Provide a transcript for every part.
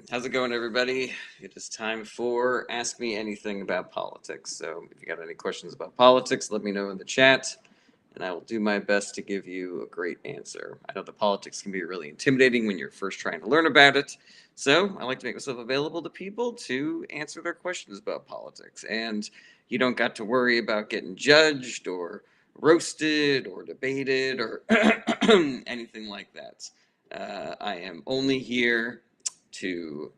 How's it going, everybody? It is time for Ask Me Anything About Politics. So, if you got any questions about politics, let me know in the chat, and I will do my best to give you a great answer. I know the politics can be really intimidating when you're first trying to learn about it, so I like to make myself available to people to answer their questions about politics. And you don't got to worry about getting judged or roasted or debated or anything like that. I am only here to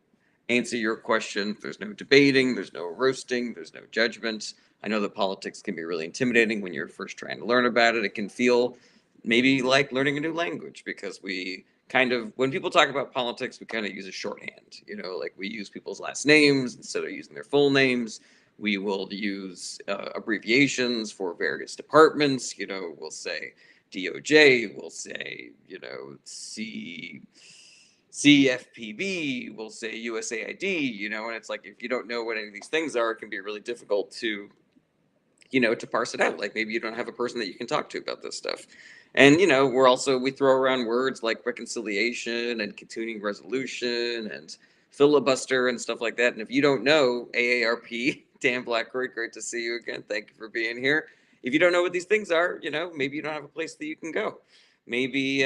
answer your question. There's no debating, there's no roasting, there's no judgment. I know that politics can be really intimidating when you're first trying to learn about it. It can feel maybe like learning a new language because we kind of, when people talk about politics, we kind of use a shorthand. Like we use people's last names instead of using their full names. We will use abbreviations for various departments. We'll say DOJ, we'll say, CFPB, we'll say USAID, and it's like if you don't know what any of these things are, it can be really difficult to parse it out. Like maybe you don't have a person that you can talk to about this stuff. And we throw around words like reconciliation and continuing resolution and filibuster and stuff like that. And if you don't know AARP, Dan Blackroyd, great to see you again. Thank you for being here. If you don't know what these things are, maybe you don't have a place that you can go. Maybe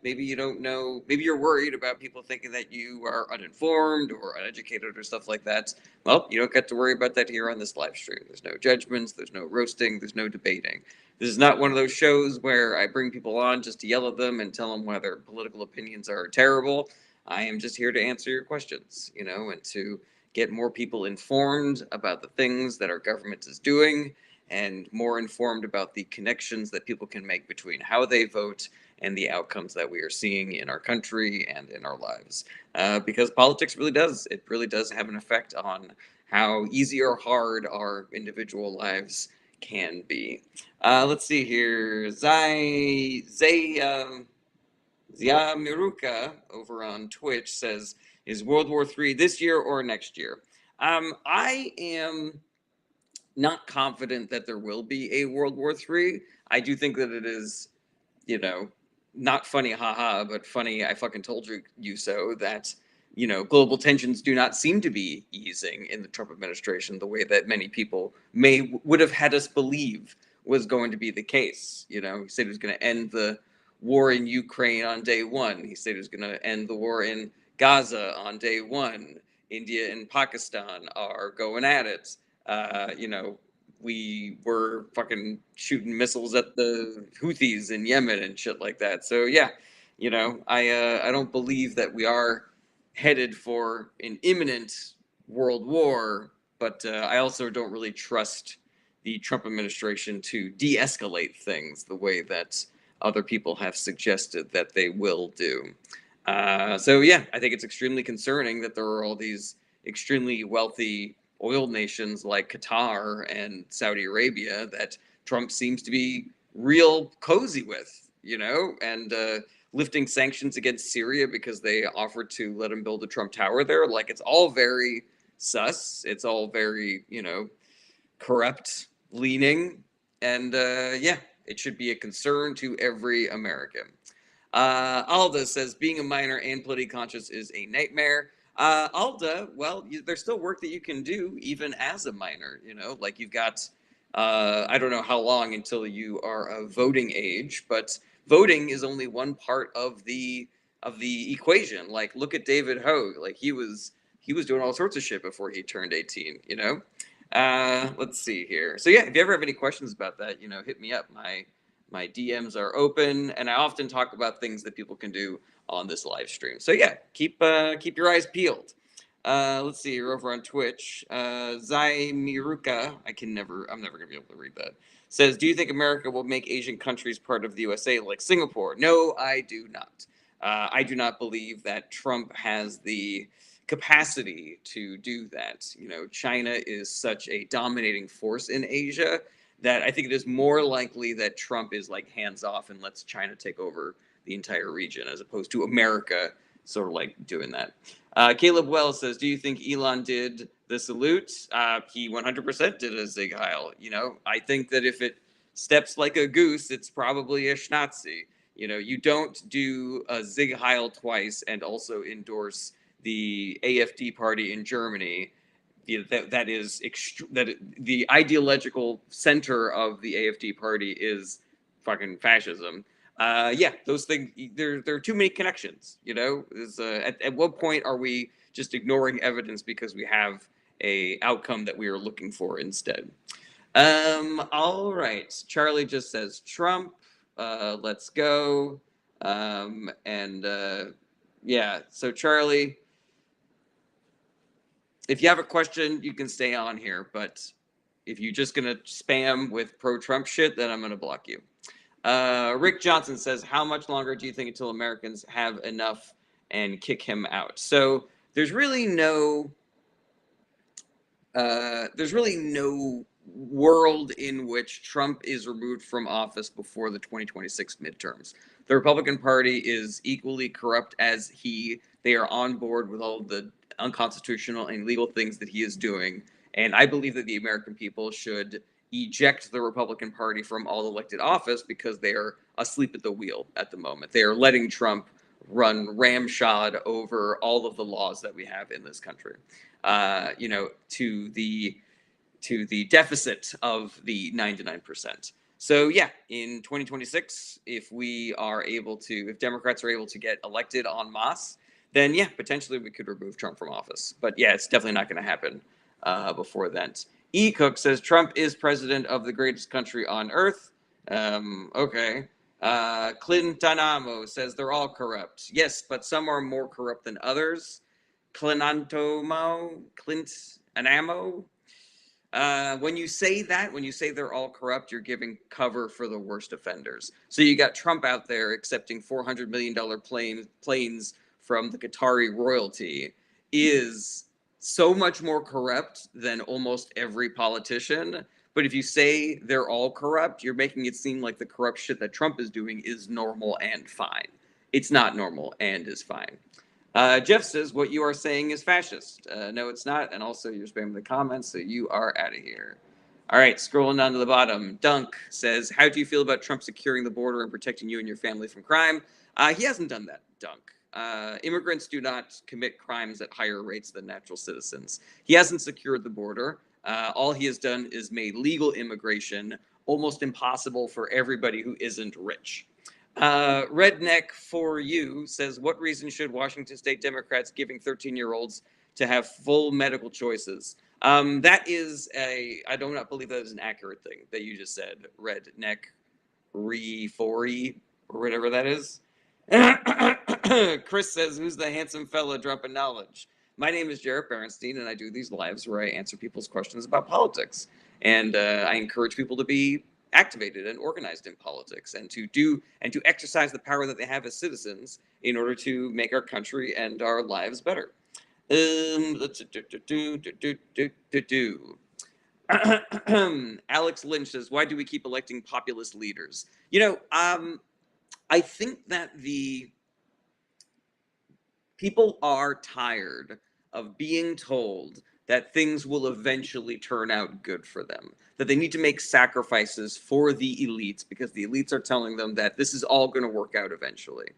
you don't know. Maybe you're worried about people thinking that you are uninformed or uneducated or stuff like that. Well, you don't get to worry about that here on this live stream. There's no judgments, there's no roasting, there's no debating. This is not one of those shows where I bring people on just to yell at them and tell them why their political opinions are terrible. I am just here to answer your questions, and to get more people informed about the things that our government is doing and more informed about the connections that people can make between how they vote and the outcomes that we are seeing in our country and in our lives. Because politics really does have an effect on how easy or hard our individual lives can be. Let's see here. Zia Miruka over on Twitch says, "Is World War III this year or next year?" I am not confident that there will be a World War III. I do think that it is, you know, not funny, haha, but funny, I fucking told you so, that, global tensions do not seem to be easing in the Trump administration the way that many people would have had us believe was going to be the case. He said he was going to end the war in Ukraine on day one. He said he was going to end the war in Gaza on day one. India and Pakistan are going at it. We were fucking shooting missiles at the Houthis in Yemen and shit like that. So yeah, I don't believe that we are headed for an imminent world war, but I also don't really trust the Trump administration to de-escalate things the way that other people have suggested that they will do. So yeah, I think it's extremely concerning that there are all these extremely wealthy oil nations like Qatar and Saudi Arabia that Trump seems to be real cozy with, and lifting sanctions against Syria because they offered to let him build a Trump Tower there. Like, it's all very sus. It's all very, corrupt leaning. And yeah, it should be a concern to every American. Alda says being a minor and politically conscious is a nightmare. Alda, well, there's still work that you can do even as a minor. Like you've got, I don't know how long until you are of voting age, but voting is only one part of the equation. Like, look at David Hogue. Like he was doing all sorts of shit before he turned 18. Let's see here. So yeah, if you ever have any questions about that, hit me up. My DMs are open, and I often talk about things that people can do on this live stream. So yeah, keep your eyes peeled. Let's see, you're over on Twitch. Zai Miruka, I'm never gonna be able to read that. Says, do you think America will make Asian countries part of the USA like Singapore? No, I do not. I do not believe that Trump has the capacity to do that. China is such a dominating force in Asia that I think it is more likely that Trump is like hands off and lets China take over the entire region as opposed to America sort of like doing that. Caleb Wells says, do you think Elon did the salute? He 100% did a Zig Heil. I think that if it steps like a goose, it's probably a Schnatzi. You don't do a Zig Heil twice and also endorse the AfD party in Germany, the ideological center of the AfD party is fucking fascism. Yeah, those things. There are too many connections. At what point are we just ignoring evidence because we have a outcome that we are looking for instead? All right. Charlie just says Trump. Let's go. Yeah. So Charlie, if you have a question, you can stay on here. But if you're just gonna spam with pro-Trump shit, then I'm gonna block you. Rick Johnson says, "How much longer do you think until Americans have enough and kick him out?" So there's really no world in which Trump is removed from office before the 2026 midterms. The Republican Party is equally corrupt as he. They are on board with all the unconstitutional and illegal things that he is doing. And I believe that the American people should eject the Republican Party from all elected office because they are asleep at the wheel at the moment. They are letting Trump run ramshod over all of the laws that we have in this country. To the deficit of the 99%. So yeah, in 2026, if Democrats are able to get elected en masse, then yeah, potentially we could remove Trump from office. But yeah, it's definitely not going to happen before then. E. Cook says Trump is president of the greatest country on earth. Okay. Clintonamo says they're all corrupt. Yes, but some are more corrupt than others. Clinantomo, Clint Anamo. When you say they're all corrupt, you're giving cover for the worst offenders. So you got Trump out there accepting $400 million planes from the Qatari royalty is so much more corrupt than almost every politician. But if you say they're all corrupt, you're making it seem like the corrupt shit that Trump is doing is normal and fine. It's not normal and is fine. Jeff says, what you are saying is fascist. No, it's not. And also, you're spamming the comments, so you are out of here. All right, scrolling down to the bottom. Dunk says, how do you feel about Trump securing the border and protecting you and your family from crime? He hasn't done that, Dunk. Immigrants do not commit crimes at higher rates than natural citizens. He hasn't secured the border. All he has done is made legal immigration almost impossible for everybody who isn't rich. Redneck for You says, what reason should Washington State Democrats giving 13-year-olds to have full medical choices? I do not believe that is an accurate thing that you just said, Redneck Re4E, or whatever that is. Chris says, who's the handsome fella dropping knowledge? My name is Jarrett Berenstein, and I do these lives where I answer people's questions about politics. And I encourage people to be activated and organized in politics and to exercise the power that they have as citizens in order to make our country and our lives better. Let's do. Alex Lynch says, why do we keep electing populist leaders? I think that the people are tired of being told that things will eventually turn out good for them, that they need to make sacrifices for the elites because the elites are telling them that this is all going to work out eventually.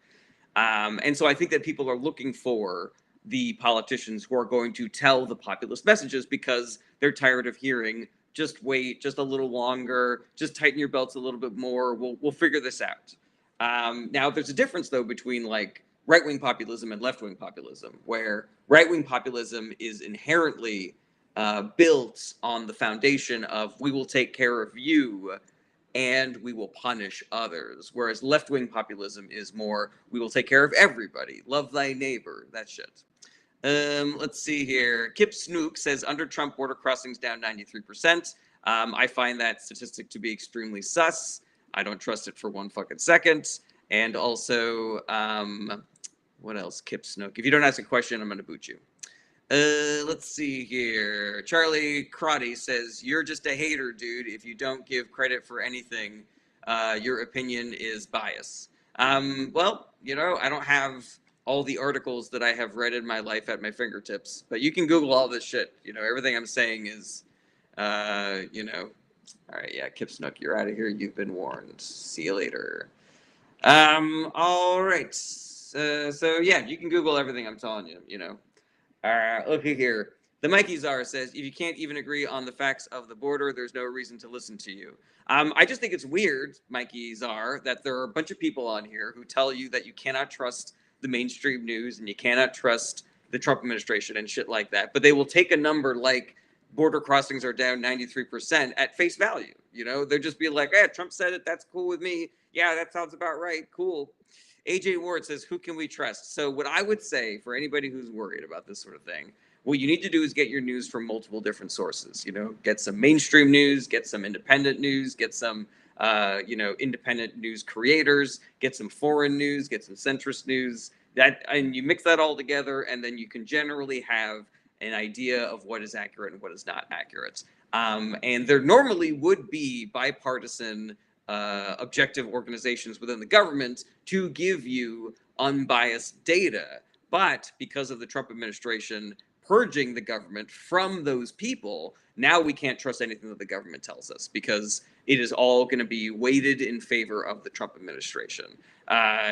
And so I think that people are looking for the politicians who are going to tell the populist messages because they're tired of hearing, just wait, just a little longer, just tighten your belts a little bit more, we'll figure this out. Now, there's a difference, though, between like right-wing populism and left-wing populism, where right-wing populism is inherently built on the foundation of we will take care of you and we will punish others, whereas left-wing populism is more we will take care of everybody, love thy neighbor, that shit. Let's see here. Kip Snook says under Trump, border crossings down 93%. I find that statistic to be extremely sus. I don't trust it for one fucking second. And also, what else, Kip Snook? If you don't ask a question, I'm going to boot you. Let's see here. Charlie Crotty says, you're just a hater, dude. If you don't give credit for anything, your opinion is bias. Well, I don't have all the articles that I have read in my life at my fingertips, but you can Google all this shit. Everything I'm saying is, all right, yeah, Kip Snook, you're out of here. You've been warned. See you later. All right. So yeah, you can Google everything I'm telling you. Look here. The Mikey Czar says, if you can't even agree on the facts of the border, there's no reason to listen to you. I just think it's weird, Mikey Czar, that there are a bunch of people on here who tell you that you cannot trust the mainstream news and you cannot trust the Trump administration and shit like that. But they will take a number like border crossings are down 93% at face value. You know, they'll just be like, Trump said it. That's cool with me. Yeah, that sounds about right. Cool. AJ Ward says, who can we trust? So, what I would say for anybody who's worried about this sort of thing, what you need to do is get your news from multiple different sources. You know, get some mainstream news, get some independent news, get some, independent news creators, get some foreign news, get some centrist news. And you mix that all together, and then you can generally have an idea of what is accurate and what is not accurate. And there normally would be bipartisan objective organizations within the government to give you unbiased data. But because of the Trump administration purging the government from those people, now we can't trust anything that the government tells us because it is all going to be weighted in favor of the Trump administration.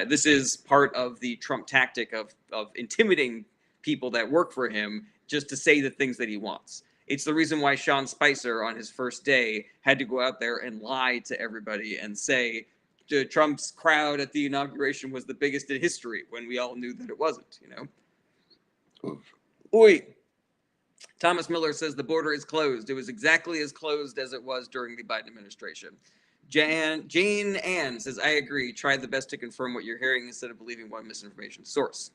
This is part of the Trump tactic of intimidating people that work for him just to say the things that he wants. It's the reason why Sean Spicer on his first day had to go out there and lie to everybody and say Trump's crowd at the inauguration was the biggest in history when we all knew that it wasn't, you know? Oi. Thomas Miller says the border is closed. It was exactly as closed as it was during the Biden administration. Jane Ann says, I agree. Try the best to confirm what you're hearing instead of believing one misinformation source.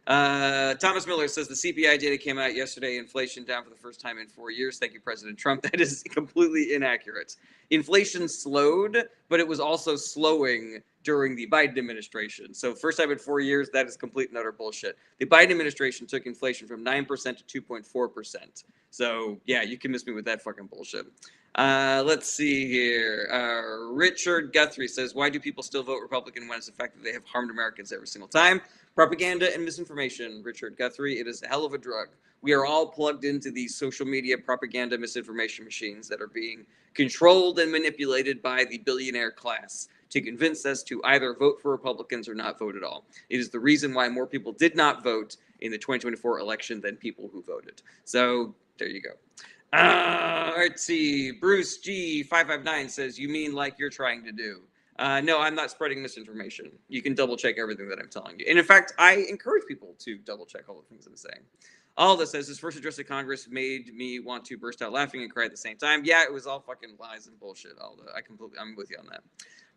Thomas Miller says the CPI data came out yesterday. Inflation down for the first time in 4 years. Thank you, President Trump. That is completely inaccurate. Inflation slowed, but it was also slowing during the Biden administration. So first time in 4 years, that is complete and utter bullshit. The Biden administration took inflation from 9% to 2.4%. So yeah, you can miss me with that fucking bullshit. Let's see here. Richard Guthrie says, why do people still vote Republican when it's the fact that they have harmed Americans every single time? Propaganda and misinformation, Richard Guthrie. It is a hell of a drug. We are all plugged into these social media propaganda misinformation machines that are being controlled and manipulated by the billionaire class to convince us to either vote for Republicans or not vote at all. It is the reason why more people did not vote in the 2024 election than people who voted. So there you go. Let's see. Bruce G559 says, you mean like you're trying to do? No, I'm not spreading misinformation. You can double check everything that I'm telling you. And in fact, I encourage people to double check all the things I'm saying. All this says his first address to Congress made me want to burst out laughing and cry at the same time. Yeah, it was all fucking lies and bullshit. I'm with you on that.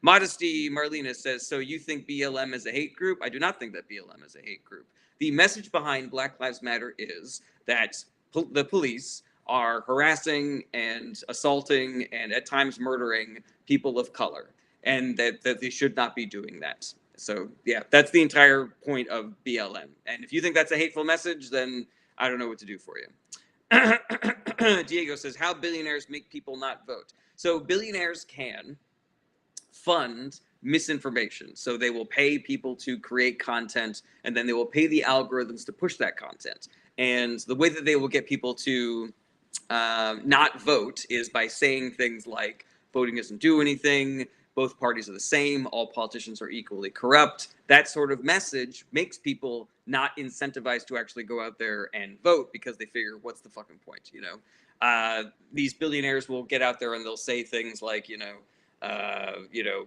Modesty Marlena says, so you think BLM is a hate group? I do not think that BLM is a hate group. The message behind Black Lives Matter is that the police are harassing and assaulting and at times murdering people of color, and that they should not be doing that. So yeah, that's the entire point of BLM. And if you think that's a hateful message, then I don't know what to do for you. Diego says, how billionaires make people not vote? So billionaires can fund misinformation. So they will pay people to create content, and then they will pay the algorithms to push that content. And the way that they will get people to not vote is by saying things like voting doesn't do anything, both parties are the same, all politicians are equally corrupt. That sort of message makes people not incentivized to actually go out there and vote because they figure, what's the fucking point, you know? These billionaires will get out there and they'll say things like,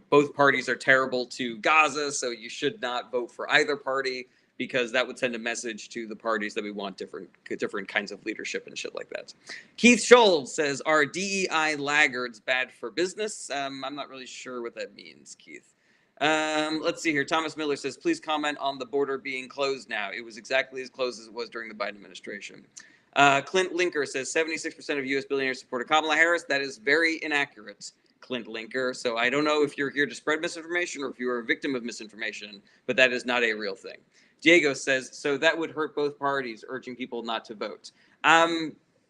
both parties are terrible to Gaza, so you should not vote for either party, because that would send a message to the parties that we want different kinds of leadership and shit like that. Keith Scholl says, are DEI laggards bad for business? I'm not really sure what that means, Keith. Let's see here. Thomas Miller says, please comment on the border being closed now. It was exactly as closed as it was during the Biden administration. Clint Linker says, 76% of U.S. billionaires supported Kamala Harris. That is very inaccurate, Clint Linker. So I don't know if you're here to spread misinformation or if you are a victim of misinformation, but that is not a real thing. Diego says, so that would hurt both parties, urging people not to vote.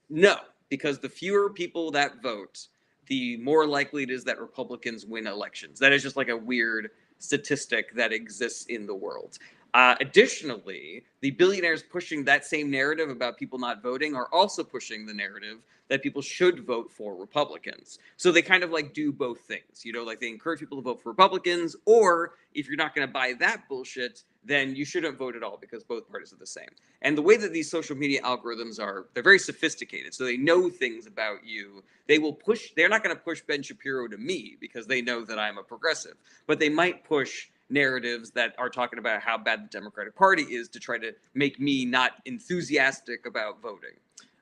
No, because the fewer people that vote, the more likely it is that Republicans win elections. That is just like a weird statistic that exists in the world. Additionally, the billionaires pushing that same narrative about people not voting are also pushing the narrative that people should vote for Republicans. So they kind of like do both things. Like they encourage people to vote for Republicans, or if you're not going to buy that bullshit, then you shouldn't vote at all because both parties are the same. And the way that these social media algorithms are, they're very sophisticated. So they know things about you. They're not going to push Ben Shapiro to me because they know that I'm a progressive, but they might push narratives that are talking about how bad the Democratic Party is to try to make me not enthusiastic about voting.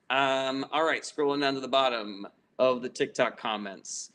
All right, scrolling down to the bottom of the TikTok comments.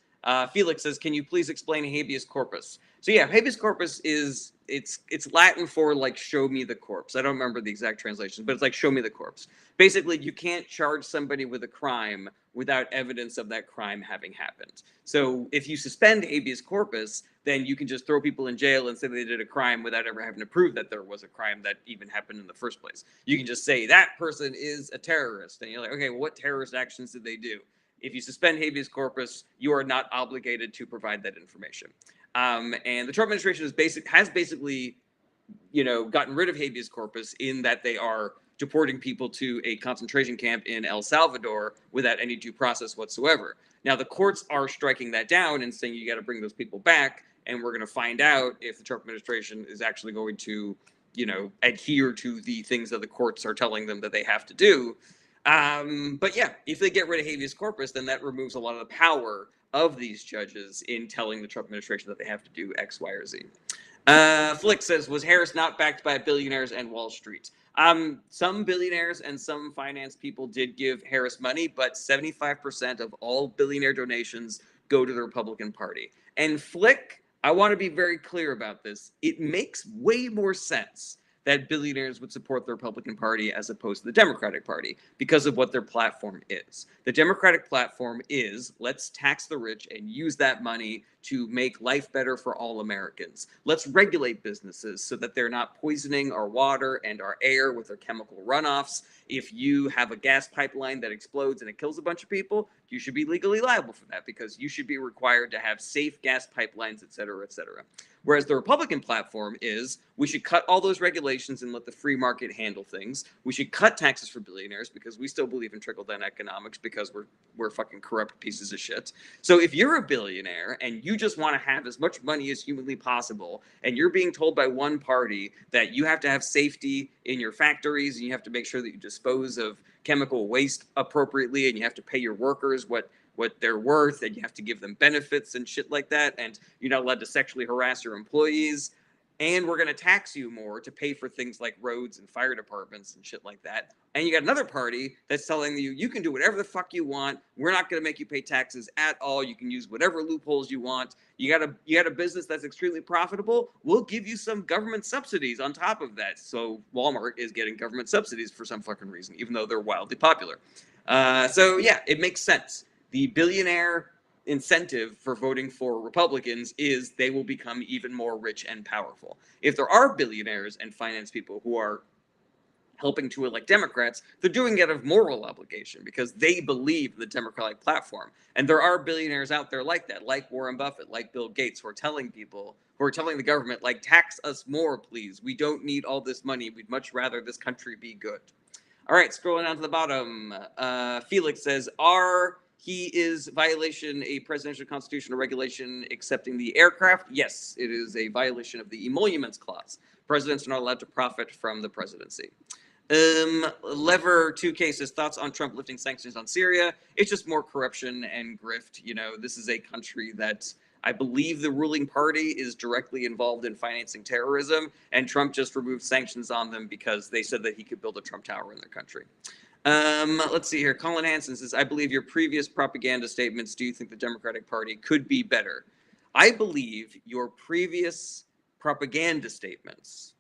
Felix says, "Can you please explain habeas corpus?" So yeah, habeas corpus is it's Latin for like show me the corpse. I don't remember the exact translation, but it's like show me the corpse. Basically, you can't charge somebody with a crime without evidence of that crime having happened. So if you suspend habeas corpus, then you can just throw people in jail and say they did a crime without ever having to prove that there was a crime that even happened in the first place. You can just say that person is a terrorist, and you're like, okay, well, what terrorist actions did they do? If you suspend habeas corpus, you are not obligated to provide that information. And the Trump administration has basically, gotten rid of habeas corpus in that they are deporting people to a concentration camp in El Salvador without any due process whatsoever. Now, the courts are striking that down and saying you got to bring those people back, and we're going to find out if the Trump administration is actually going to, adhere to the things that the courts are telling them that they have to do. But yeah, if they get rid of habeas corpus, then that removes a lot of the power of these judges in telling the Trump administration that they have to do X, Y, or Z. Flick says, was Harris not backed by billionaires and Wall Street? Some billionaires and some finance people did give Harris money, but 75% of all billionaire donations go to the Republican Party. And Flick, I want to be very clear about this. It makes way more sense that billionaires would support the Republican Party as opposed to the Democratic Party because of what their platform is. The Democratic platform is let's tax the rich and use that money to make life better for all Americans. Let's regulate businesses so that they're not poisoning our water and our air with their chemical runoffs. If you have a gas pipeline that explodes and it kills a bunch of people, you should be legally liable for that because you should be required to have safe gas pipelines, et cetera, et cetera. Whereas the Republican platform is we should cut all those regulations and let the free market handle things. We should cut taxes for billionaires because we still believe in trickle-down economics because we're fucking corrupt pieces of shit. So if you're a billionaire and you just want to have as much money as humanly possible and you're being told by one party that you have to have safety in your factories and you have to make sure that you dispose of chemical waste appropriately and you have to pay your workers what they're worth and you have to give them benefits and shit like that and you're not allowed to sexually harass your employees and we're going to tax you more to pay for things like roads and fire departments and shit like that. And you got another party that's telling you you can do whatever the fuck you want. We're not going to make you pay taxes at all. You can use whatever loopholes you want. You got a business that's extremely profitable. We'll give you some government subsidies on top of that. So Walmart is getting government subsidies for some fucking reason, even though they're wildly popular. So yeah, it makes sense. The billionaire incentive for voting for Republicans is they will become even more rich and powerful. If there are billionaires and finance people who are helping to elect Democrats, they're doing it out of moral obligation because they believe in the Democratic platform. And there are billionaires out there like that, like Warren Buffett, like Bill Gates, who are telling the government, like, tax us more, please. We don't need all this money. We'd much rather this country be good. All right, scrolling down to the bottom. Felix says, he is violation a presidential constitutional regulation accepting the aircraft? Yes, it is a violation of the emoluments clause. Presidents are not allowed to profit from the presidency. Lever 2K says, thoughts on Trump lifting sanctions on Syria? It's just more corruption and grift. This is a country that I believe the ruling party is directly involved in financing terrorism, and Trump just removed sanctions on them because they said that he could build a Trump Tower in their country. Let's see here. Colin Hansen says, I believe your previous propaganda statements. Do you think the Democratic Party could be better? I believe your previous propaganda statements.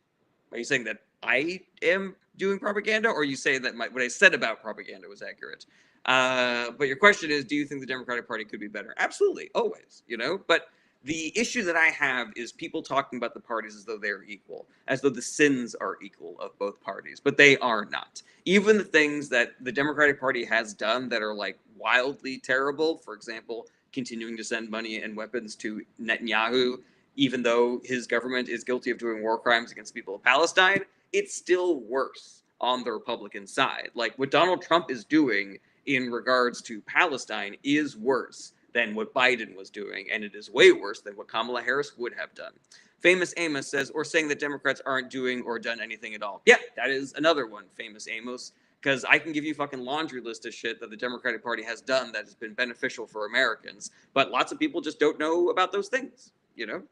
Are you saying that I am doing propaganda, or are you saying that what I said about propaganda was accurate? But your question is, do you think the Democratic Party could be better? Absolutely, always, But the issue that I have is people talking about the parties as though they're equal, as though the sins are equal of both parties, but they are not. Even the things that the Democratic Party has done that are like wildly terrible, for example, continuing to send money and weapons to Netanyahu, even though his government is guilty of doing war crimes against the people of Palestine, it's still worse on the Republican side. Like what Donald Trump is doing in regards to Palestine is worse than what Biden was doing, and it is way worse than what Kamala Harris would have done. Famous Amos says, or saying that Democrats aren't doing or done anything at all. Yeah, that is another one, Famous Amos, because I can give you fucking laundry list of shit that the Democratic Party has done that has been beneficial for Americans, but lots of people just don't know about those things, you know?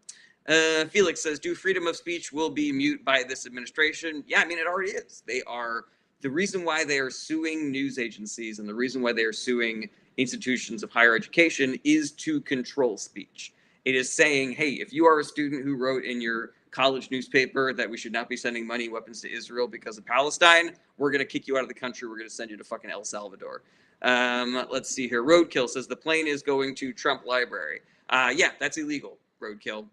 Felix says, do freedom of speech will be mute by this administration? Yeah, I mean, it already is. They are, the reason why they are suing news agencies and the reason why they are suing institutions of higher education is to control speech. It is saying, hey, if you are a student who wrote in your college newspaper that we should not be sending money and weapons to Israel because of Palestine, we're going to kick you out of the country. We're going to send you to fucking El Salvador. Let's see here. Roadkill says the plane is going to Trump Library. Yeah, that's illegal, Roadkill.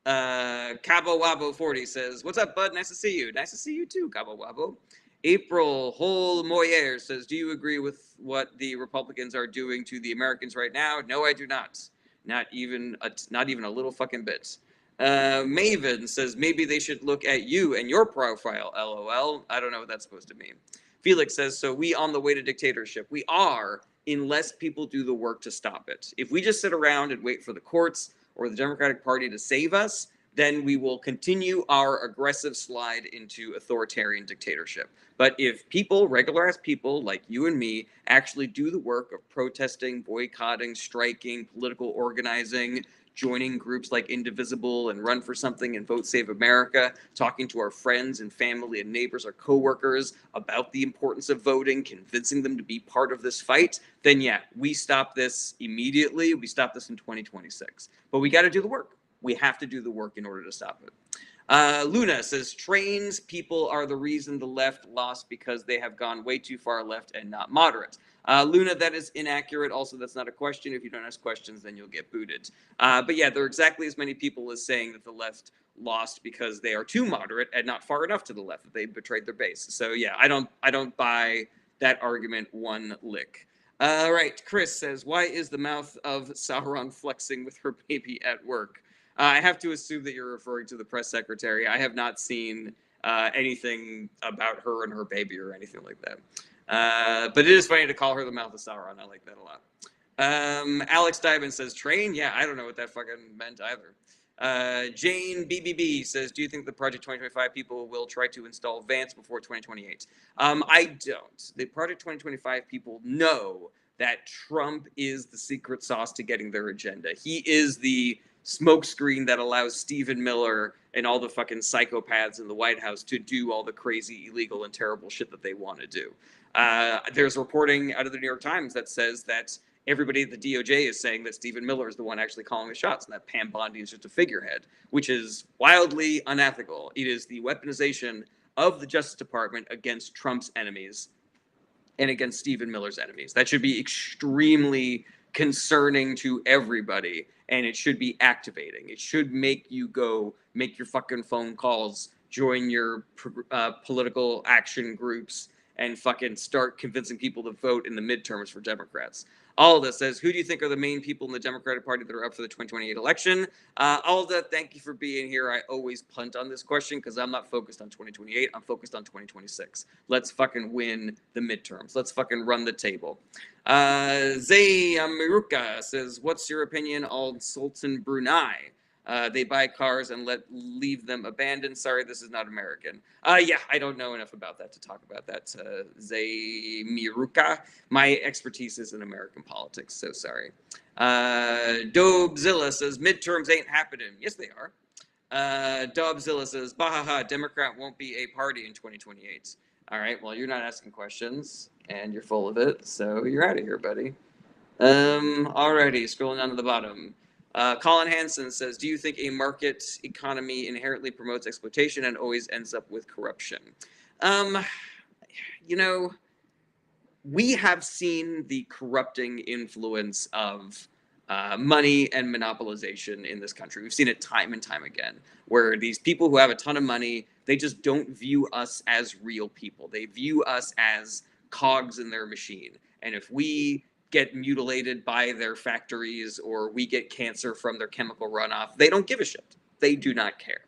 Cabo Wabo 40 says, what's up, bud? Nice to see you. Nice to see you too, Cabo Wabo. April Hole Moyer says, do you agree with what the Republicans are doing to the Americans right now? No, I do not. Not even a little fucking bit. Maven says, maybe they should look at you and your profile, LOL. I don't know what that's supposed to mean. Felix says, so we on the way to dictatorship. We are, unless people do the work to stop it. If we just sit around and wait for the courts or the Democratic Party to save us, then we will continue our aggressive slide into authoritarian dictatorship. But if people, regular ass people like you and me, actually do the work of protesting, boycotting, striking, political organizing, joining groups like Indivisible and Run for Something and Vote Save America, talking to our friends and family and neighbors, our coworkers about the importance of voting, convincing them to be part of this fight, then yeah, we stop this immediately. We stop this in 2026. But we got to do the work. We have to do the work in order to stop it. Luna says, trains people are the reason the left lost because they have gone way too far left and not moderate. Luna, that is inaccurate. Also, that's not a question. If you don't ask questions, then you'll get booted. But yeah, there are exactly as many people as saying that the left lost because they are too moderate and not far enough to the left, that they betrayed their base. So yeah, I don't buy that argument one lick. All right, Chris says, why is the mouth of Sauron flexing with her baby at work? I have to assume that you're referring to the press secretary. I have not seen anything about her and her baby or anything like that. But it is funny to call her the mouth of Sauron. I like that a lot. Alex Diamond says, train? Yeah, I don't know what that fucking meant either. Jane BBB says, do you think the Project 2025 people will try to install Vance before 2028? I don't. The Project 2025 people know that Trump is the secret sauce to getting their agenda. He is the smokescreen that allows Stephen Miller and all the fucking psychopaths in the White House to do all the crazy, illegal, and terrible shit that they want to do. There's reporting out of the New York Times that says that everybody at the DOJ is saying that Stephen Miller is the one actually calling the shots and that Pam Bondi is just a figurehead, which is wildly unethical. It is the weaponization of the Justice Department against Trump's enemies and against Stephen Miller's enemies. That should be extremely concerning to everybody, and it should be activating. It should make you go make your fucking phone calls, join your political action groups, and fucking start convincing people to vote in the midterms for Democrats. Alda says, who do you think are the main people in the Democratic Party that are up for the 2028 election? Alda, thank you for being here. I always punt on this question because I'm not focused on 2028. I'm focused on 2026. Let's fucking win the midterms. Let's fucking run the table. Zay Miruka says, what's your opinion on Sultan Brunei? They buy cars and leave them abandoned. Sorry, this is not American. Yeah, I don't know enough about that to talk about that. Zay Miruka. My expertise is in American politics, so sorry. Dobzilla says, midterms ain't happening. Yes, they are. Dobzilla says, bahaha, Democrat won't be a party in 2028. All right, well, you're not asking questions, and you're full of it, so you're out of here, buddy. Alrighty, scrolling down to the bottom. Colin Hansen says, do you think a market economy inherently promotes exploitation and always ends up with corruption? You know, we have seen the corrupting influence of money and monopolization in this country. We've seen it time and time again, where these people who have a ton of money, they just don't view us as real people. They view us as cogs in their machine. And if we get mutilated by their factories or we get cancer from their chemical runoff, they don't give a shit. They do not care.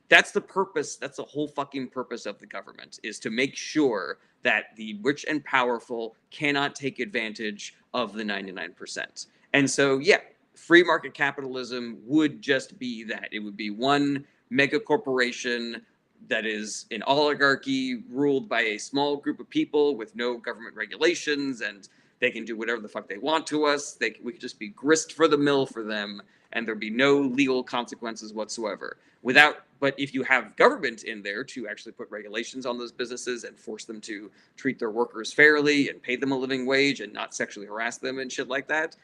That's the purpose. That's the whole fucking purpose of the government, is to make sure that the rich and powerful cannot take advantage of the 99%. And so, yeah, free market capitalism would just be that. It would be one mega corporation that is an oligarchy ruled by a small group of people with no government regulations, and they can do whatever the fuck they want to us. We could just be grist for the mill for them, and there'd be no legal consequences whatsoever. But if you have government in there to actually put regulations on those businesses and force them to treat their workers fairly and pay them a living wage and not sexually harass them and shit like that,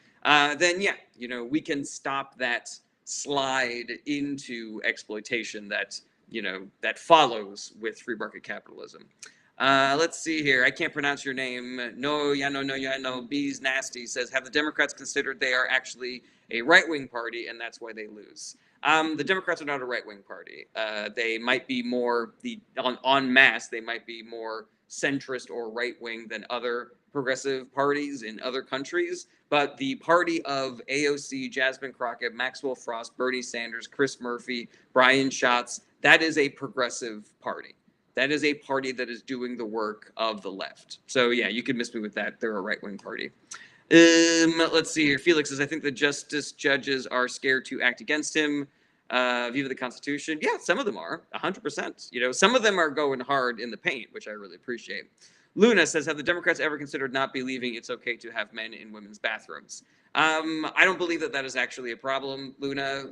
then yeah, we can stop that slide into exploitation that follows with free market capitalism. Let's see here. I can't pronounce your name. No. Bees Nasty says, have the Democrats considered they are actually a right-wing party and that's why they lose? The Democrats are not a right-wing party. They might be more en masse. They might be more centrist or right-wing than other progressive parties in other countries. But the party of AOC, Jasmine Crockett, Maxwell Frost, Bernie Sanders, Chris Murphy, Brian Schatz, that is a progressive party. That is a party that is doing the work of the left. So yeah, you can miss me with that. They're a right-wing party. Let's see here. Felix says, I think the justice judges are scared to act against him. Viva the Constitution. Yeah, some of them are, 100%. Some of them are going hard in the paint, which I really appreciate. Luna says, have the Democrats ever considered not believing it's okay to have men in women's bathrooms? I don't believe that is actually a problem, Luna.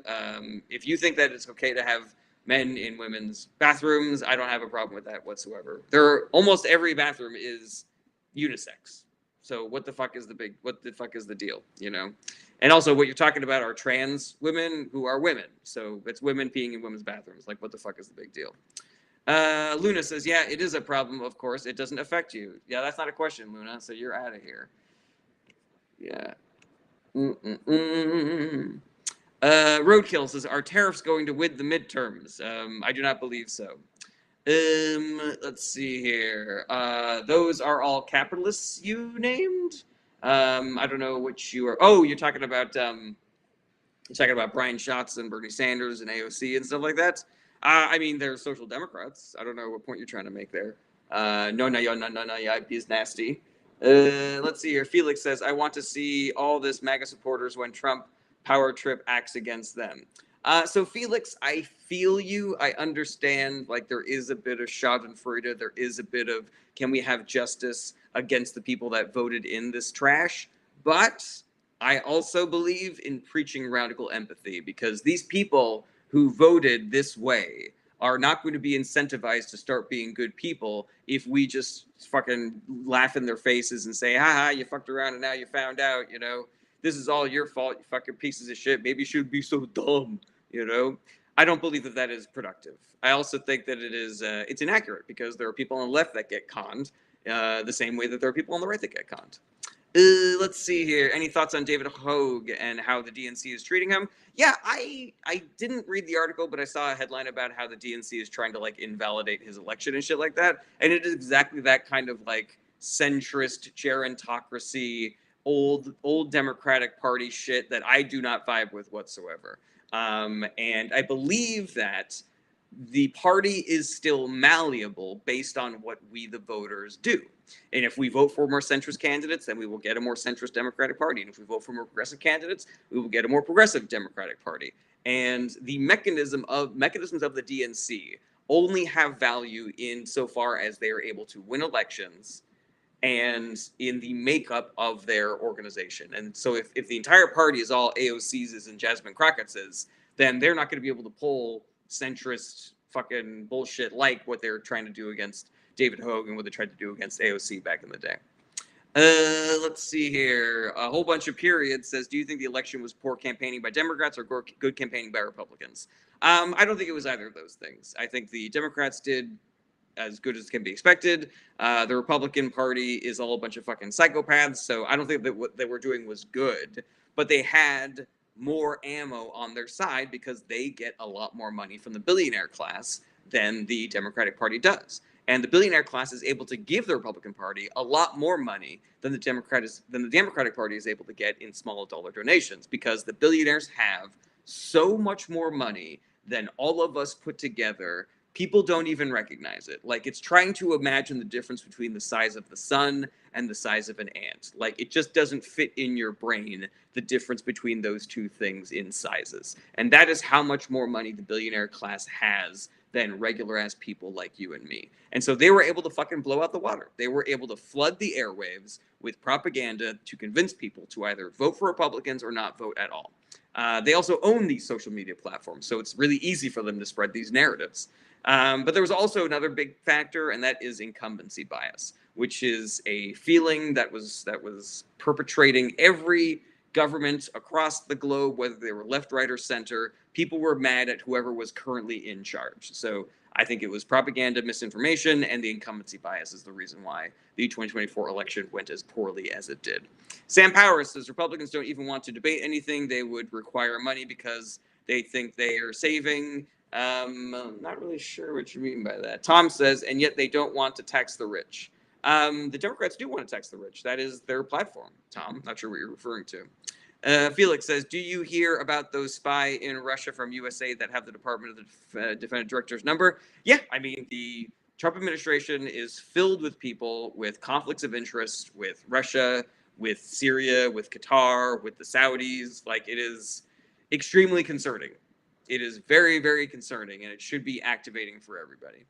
If you think that it's okay to have men in women's bathrooms, I don't have a problem with that whatsoever. Almost every bathroom is unisex. So what the fuck is the deal, And also what you're talking about are trans women who are women. So it's women peeing in women's bathrooms. Like, what the fuck is the big deal? Luna says, yeah, it is a problem, of course. It doesn't affect you. Yeah, that's not a question, Luna. So you're out of here. Yeah. Roadkill says, are tariffs going to win the midterms? I do not believe so. Let's see here. Those are all capitalists you named. I don't know which you are. Oh, you're talking about Brian Schatz and Bernie Sanders and AOC and stuff like that. I mean, they're social democrats. I don't know what point you're trying to make there. No, it's nasty. Let's see here. Felix says, I want to see all this MAGA supporters when Trump power trip acts against them. So Felix, I feel you. I understand, like, there is a bit of schadenfreude. There is a bit of, can we have justice against the people that voted in this trash? But I also believe in preaching radical empathy, because these people who voted this way are not going to be incentivized to start being good people if we just fucking laugh in their faces and say, haha, you fucked around and now you found out, this is all your fault, you fucking pieces of shit. Maybe you shouldn't be so dumb, I don't believe that is productive. I also think that it's inaccurate, because there are people on the left that get conned the same way that there are people on the right that get conned. Let's see here. Any thoughts on David Hogue and how the DNC is treating him? Yeah, I didn't read the article, but I saw a headline about how the DNC is trying to, like, invalidate his election and shit like that. And it is exactly that kind of, like, centrist gerontocracy, old Democratic Party shit that I do not vibe with whatsoever. And I believe that the party is still malleable based on what we, the voters, do. And if we vote for more centrist candidates, then we will get a more centrist Democratic Party. And if we vote for more progressive candidates, we will get a more progressive Democratic Party. And the mechanisms of the DNC only have value insofar as they are able to win elections and in the makeup of their organization. And so if the entire party is all AOC's and Jasmine Crockett's, then they're not going to be able to pull centrist fucking bullshit like what they're trying to do against David Hogue and what they tried to do against AOC back in the day. Let's see here. A whole bunch of periods says, do you think the election was poor campaigning by Democrats or good campaigning by Republicans? I don't think it was either of those things. I think the Democrats did as good as can be expected. The Republican Party is all a bunch of fucking psychopaths, so I don't think that what they were doing was good, but they had more ammo on their side because they get a lot more money from the billionaire class than the Democratic Party does. And the billionaire class is able to give the Republican Party a lot more money than the Democratic Party is able to get in small dollar donations, because the billionaires have so much more money than all of us put together, people don't even recognize it. Like, it's trying to imagine the difference between the size of the sun and the size of an ant. Like, it just doesn't fit in your brain, the difference between those two things in sizes. And that is how much more money the billionaire class has than regular ass people like you and me. And so they were able to fucking blow out the water. They were able to flood the airwaves with propaganda to convince people to either vote for Republicans or not vote at all. They also own these social media platforms, so it's really easy for them to spread these narratives. But there was also another big factor, and that is incumbency bias, which is a feeling that was perpetrating every government across the globe, whether they were left, right, or center. People were mad at whoever was currently in charge. So I think it was propaganda, misinformation, and the incumbency bias is the reason why the 2024 election went as poorly as it did. Sam Powers says Republicans don't even want to debate anything. They would require money because they think they are saving. I'm not really sure what you mean by that. Tom says, and yet they don't want to tax the rich. The Democrats do want to tax the rich. That is their platform, Tom. Not sure what you're referring to. Felix says, do you hear about those spy in Russia from USA that have the Department of the Defense Director's number? Yeah, I mean, the Trump administration is filled with people with conflicts of interest with Russia, with Syria, with Qatar, with the Saudis. Like, it is extremely concerning. It is very, very concerning, and it should be activating for everybody.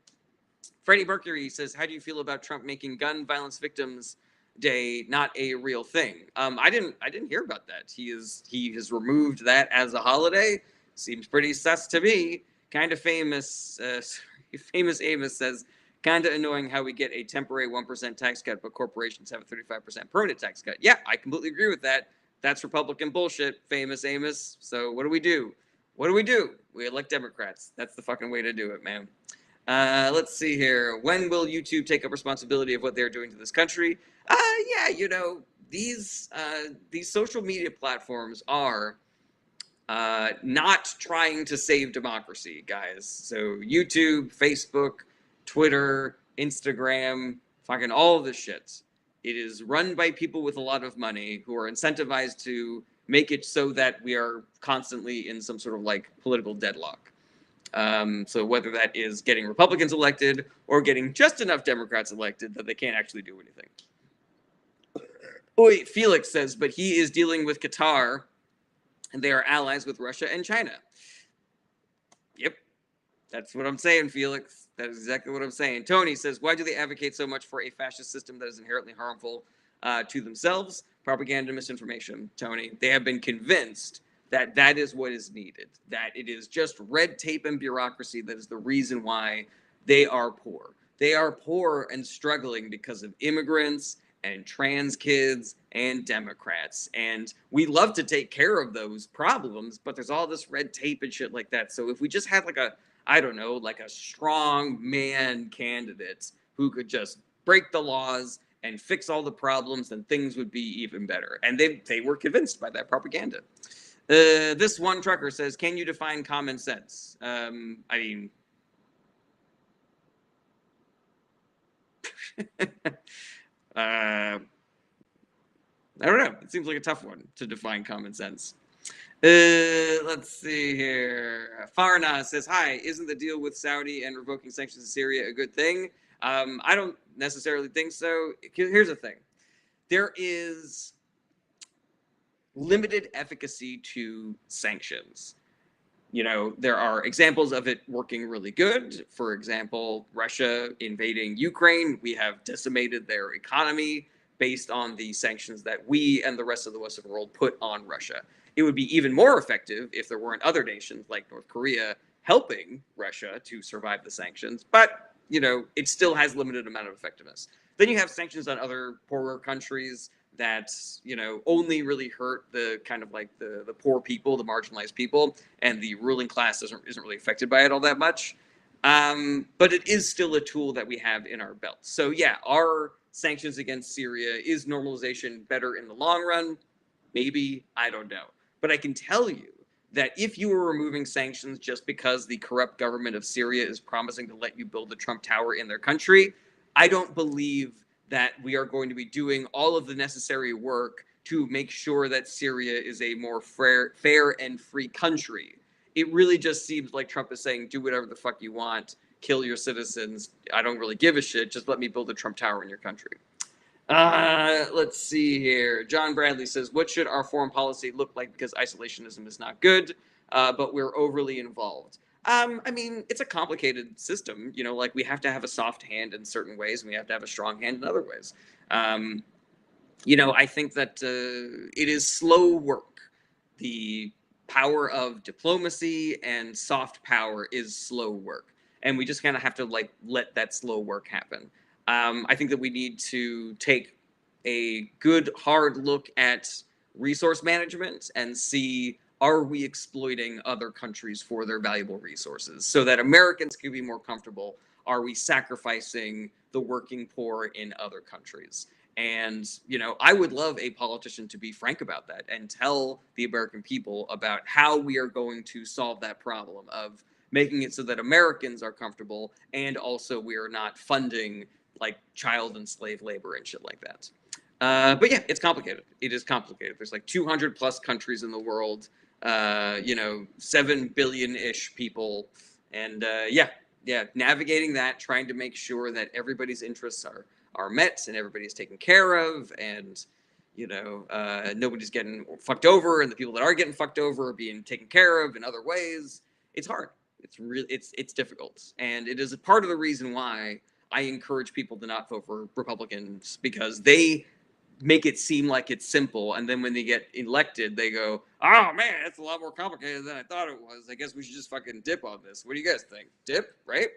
Freddie Mercury says, how do you feel about Trump making gun violence victims day not a real thing? I didn't hear about that. He has removed that as a holiday. Seems pretty sus to me. Kind of famous. Famous Amos says, kind of annoying how we get a temporary 1% tax cut, but corporations have a 35% permanent tax cut. Yeah, I completely agree with that. That's Republican bullshit, Famous Amos. So what do we do? What do we do? We elect Democrats. That's the fucking way to do it, man. Let's see here. When will YouTube take up responsibility of what they're doing to this country? Yeah, you know, these social media platforms are not trying to save democracy, guys. So YouTube, Facebook, Twitter, Instagram, fucking all of this shit. It is run by people with a lot of money who are incentivized to make it so that we are constantly in some sort of like political deadlock. So whether that is getting Republicans elected or getting just enough Democrats elected that they can't actually do anything. Oi, Felix says, but he is dealing with Qatar and they are allies with Russia and China. Yep. That's what I'm saying, Felix. That is exactly what I'm saying. Tony says, why do they advocate so much for a fascist system that is inherently harmful to themselves? Propaganda and misinformation, Tony. They have been convinced that that is what is needed, that it is just red tape and bureaucracy that is the reason why they are poor. They are poor and struggling because of immigrants and trans kids and Democrats. And we love to take care of those problems, but there's all this red tape and shit like that. So if we just had like a, I don't know, like a strong man candidate who could just break the laws and fix all the problems, then things would be even better. And they were convinced by that propaganda. This one trucker says, can you define common sense? I mean, I don't know. It seems like a tough one to define common sense. Let's see here. Farna says, hi, isn't the deal with Saudi and revoking sanctions in Syria a good thing? I don't necessarily think so. Here's the thing. There is limited efficacy to sanctions. You know, there are examples of it working really good. For example, Russia invading Ukraine, we have decimated their economy based on the sanctions that we and the rest of the Western world put on Russia. It would be even more effective if there weren't other nations like North Korea helping Russia to survive the sanctions, but, you know, it still has limited amount of effectiveness. Then you have sanctions on other poorer countries that, you know, only really hurt the kind of like the poor people, the marginalized people, and the ruling class isn't really affected by it all that much. But it is still a tool that we have in our belt. So yeah, are sanctions against Syria, is normalization better in the long run? Maybe, I don't know. But I can tell you that if you were removing sanctions just because the corrupt government of Syria is promising to let you build the Trump Tower in their country, I don't believe that we are going to be doing all of the necessary work to make sure that Syria is a more fair and free country it really just seems like Trump is saying, do whatever the fuck you want, kill your citizens. I don't really give a shit. Just let me build a Trump Tower in your country. Let's see here. John Bradley says, what should our foreign policy look like? Because isolationism is not good, but we're overly involved. I mean, it's a complicated system. You know, like we have to have a soft hand in certain ways, and we have to have a strong hand in other ways. You know, I think that it is slow work. The power of diplomacy and soft power is slow work, and we just kind of have to like let that slow work happen. I think that we need to take a good hard look at resource management and see, are we exploiting other countries for their valuable resources so that Americans can be more comfortable? Are we sacrificing the working poor in other countries? And, you know, I would love a politician to be frank about that and tell the American people about how we are going to solve that problem of making it so that Americans are comfortable and also we are not funding like child and slave labor and shit like that. But yeah, it's complicated. It is complicated. There's like 200 plus countries in the world, you know, 7 billion-ish people. And yeah, navigating that, trying to make sure that everybody's interests are met and everybody's taken care of, and you know, nobody's getting fucked over, and the people that are getting fucked over are being taken care of in other ways. It's hard. It's really it's difficult, and it is a part of the reason why I encourage people to not vote for Republicans, because they make it seem like it's simple, and then when they get elected, they go, "Oh man, it's a lot more complicated than I thought it was. I guess we should just fucking dip on this." What do you guys think? Dip, right?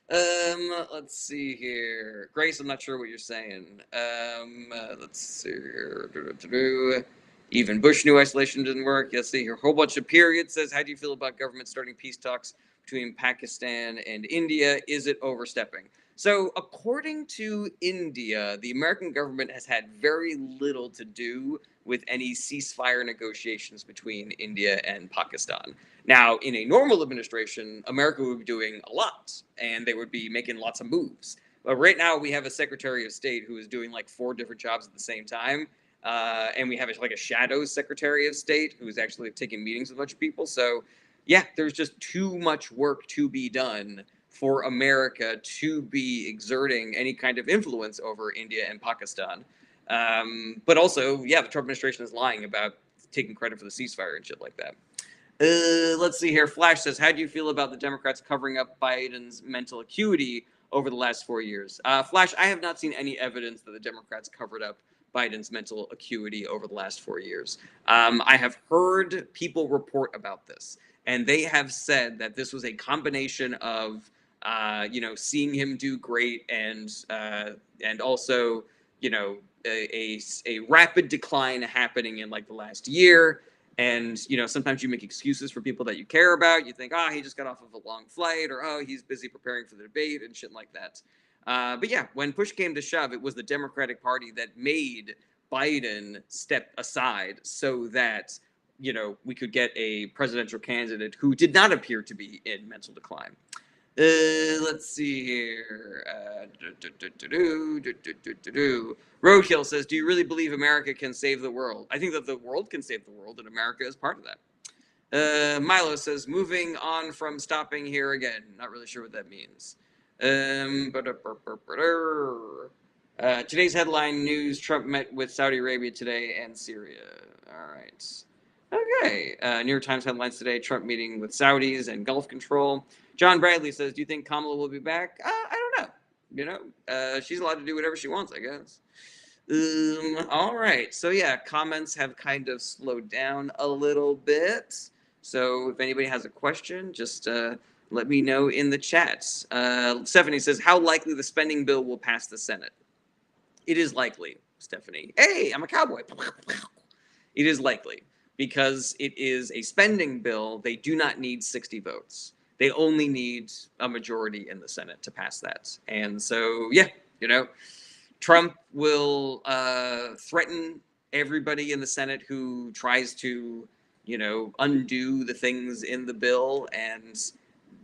Let's see here. Grace, I'm not sure what you're saying. Let's see here. Even Bush knew isolation didn't work. Let's see here. A whole bunch of periods says, how do you feel about government starting peace talks between Pakistan and India? Is it overstepping? So, according to India, the American government has had very little to do with any ceasefire negotiations between India and Pakistan. Now, in a normal administration, America would be doing a lot, and they would be making lots of moves. But right now, we have a Secretary of State who is doing like 4 different jobs at the same time, and we have like a shadow Secretary of State who's actually taking meetings with a bunch of people. So, yeah, there's just too much work to be done for America to be exerting any kind of influence over India and Pakistan. But also, yeah, the Trump administration is lying about taking credit for the ceasefire and shit like that. Let's see here. Flash says, how do you feel about the Democrats covering up Biden's mental acuity over the last 4 years? Flash, I have not seen any evidence that the Democrats covered up Biden's mental acuity over the last 4 years. I have heard people report about this, and they have said that this was a combination of, you know, seeing him do great and also, you know, a rapid decline happening in like the last year. And, you know, sometimes you make excuses for people that you care about. You think, he just got off of a long flight, or, he's busy preparing for the debate and shit like that. But yeah, when push came to shove, it was the Democratic Party that made Biden step aside so that, you know, we could get a presidential candidate who did not appear to be in mental decline. Let's see here. Roadkill says, do you really believe America can save the world? I think that the world can save the world, and America is part of that. Milo says, moving on from stopping here again. Not really sure what that means. Today's headline news, Trump met with Saudi Arabia today and Syria. All right. Okay. New York Times headlines today, Trump meeting with Saudis and Gulf control. John Bradley says, do you think Kamala will be back? I don't know. You know, she's allowed to do whatever she wants, I guess. All right. So, yeah, comments have kind of slowed down a little bit. So, if anybody has a question, just let me know in the chats. Stephanie says, how likely the spending bill will pass the Senate? It is likely, Stephanie. Hey, I'm a cowboy. It is likely because it is a spending bill. They do not need 60 votes. They only need a majority in the Senate to pass that. And so, yeah, you know, Trump will threaten everybody in the Senate who tries to, you know, undo the things in the bill, and,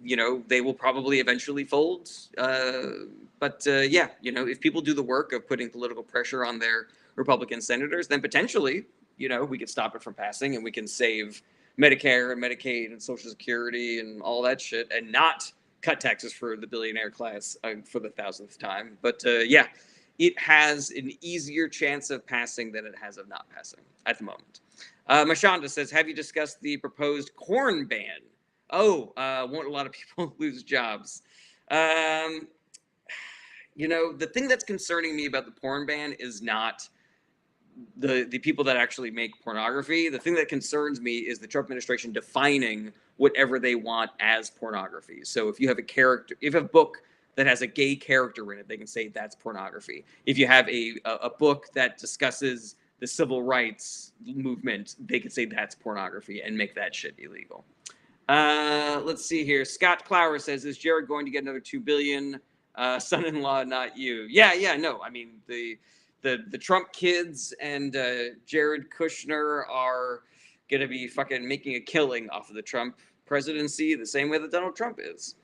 you know, they will probably eventually fold. But yeah, you know, if people do the work of putting political pressure on their Republican senators, then potentially, you know, we could stop it from passing and we can save Medicare and Medicaid and Social Security and all that shit, and not cut taxes for the billionaire class for the 1000th time. But yeah, it has an easier chance of passing than it has of not passing at the moment. Mashonda says, have you discussed the proposed corn ban? Oh, won't a lot of people lose jobs? You know, the thing that's concerning me about the porn ban is not the people that actually make pornography. The thing that concerns me is the Trump administration defining whatever they want as pornography. So if you have a character, if you have a book that has a gay character in it, they can say that's pornography. If you have a book that discusses the civil rights movement, they could say that's pornography and make that shit illegal. Let's see here. Scott Clower says, "Is Jared going to get another $2 billion? Son-in-law, not you." Yeah. No, I mean the Trump kids and Jared Kushner are gonna be fucking making a killing off of the Trump presidency the same way that Donald Trump is.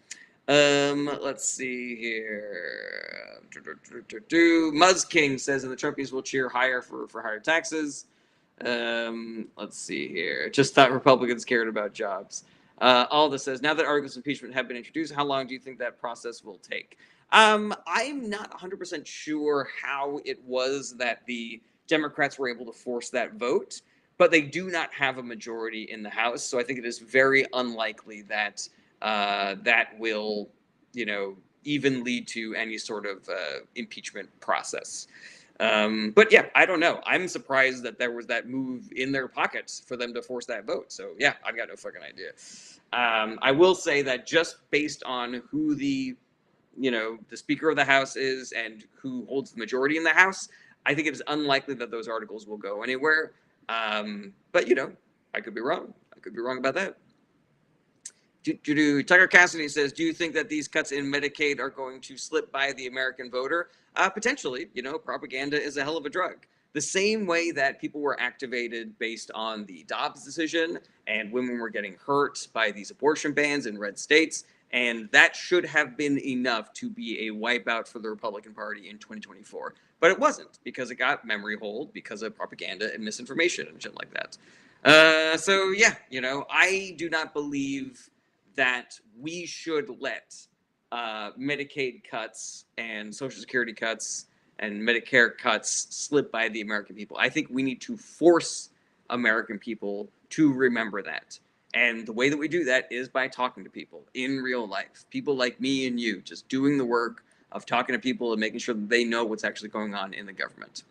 Let's see here. Muzz King says, and the Trumpies will cheer higher for higher taxes. Let's see here. Just thought Republicans cared about jobs. Alda says, now that articles of impeachment have been introduced, how long do you think that process will take? I'm not 100% sure how it was that the Democrats were able to force that vote, but they do not have a majority in the House, so I think it is very unlikely that that will, even lead to any sort of impeachment process. But yeah, I don't know. I'm surprised that there was that move in their pockets for them to force that vote. So yeah, I've got no fucking idea. I will say that just based on who the Speaker of the House is and who holds the majority in the House, I think it is unlikely that those articles will go anywhere. But I could be wrong. I could be wrong about that. Tucker Cassidy says, do you think that these cuts in Medicaid are going to slip by the American voter? Potentially. Propaganda is a hell of a drug. The same way that people were activated based on the Dobbs decision and women were getting hurt by these abortion bans in red states, and that should have been enough to be a wipeout for the Republican Party in 2024. But it wasn't, because it got memory hold because of propaganda and misinformation and shit like that. So yeah, I do not believe that we should let Medicaid cuts and Social Security cuts and Medicare cuts slip by the American people. I think we need to force American people to remember that. And the way that we do that is by talking to people in real life. People like me and you, just doing the work of talking to people and making sure that they know what's actually going on in the government.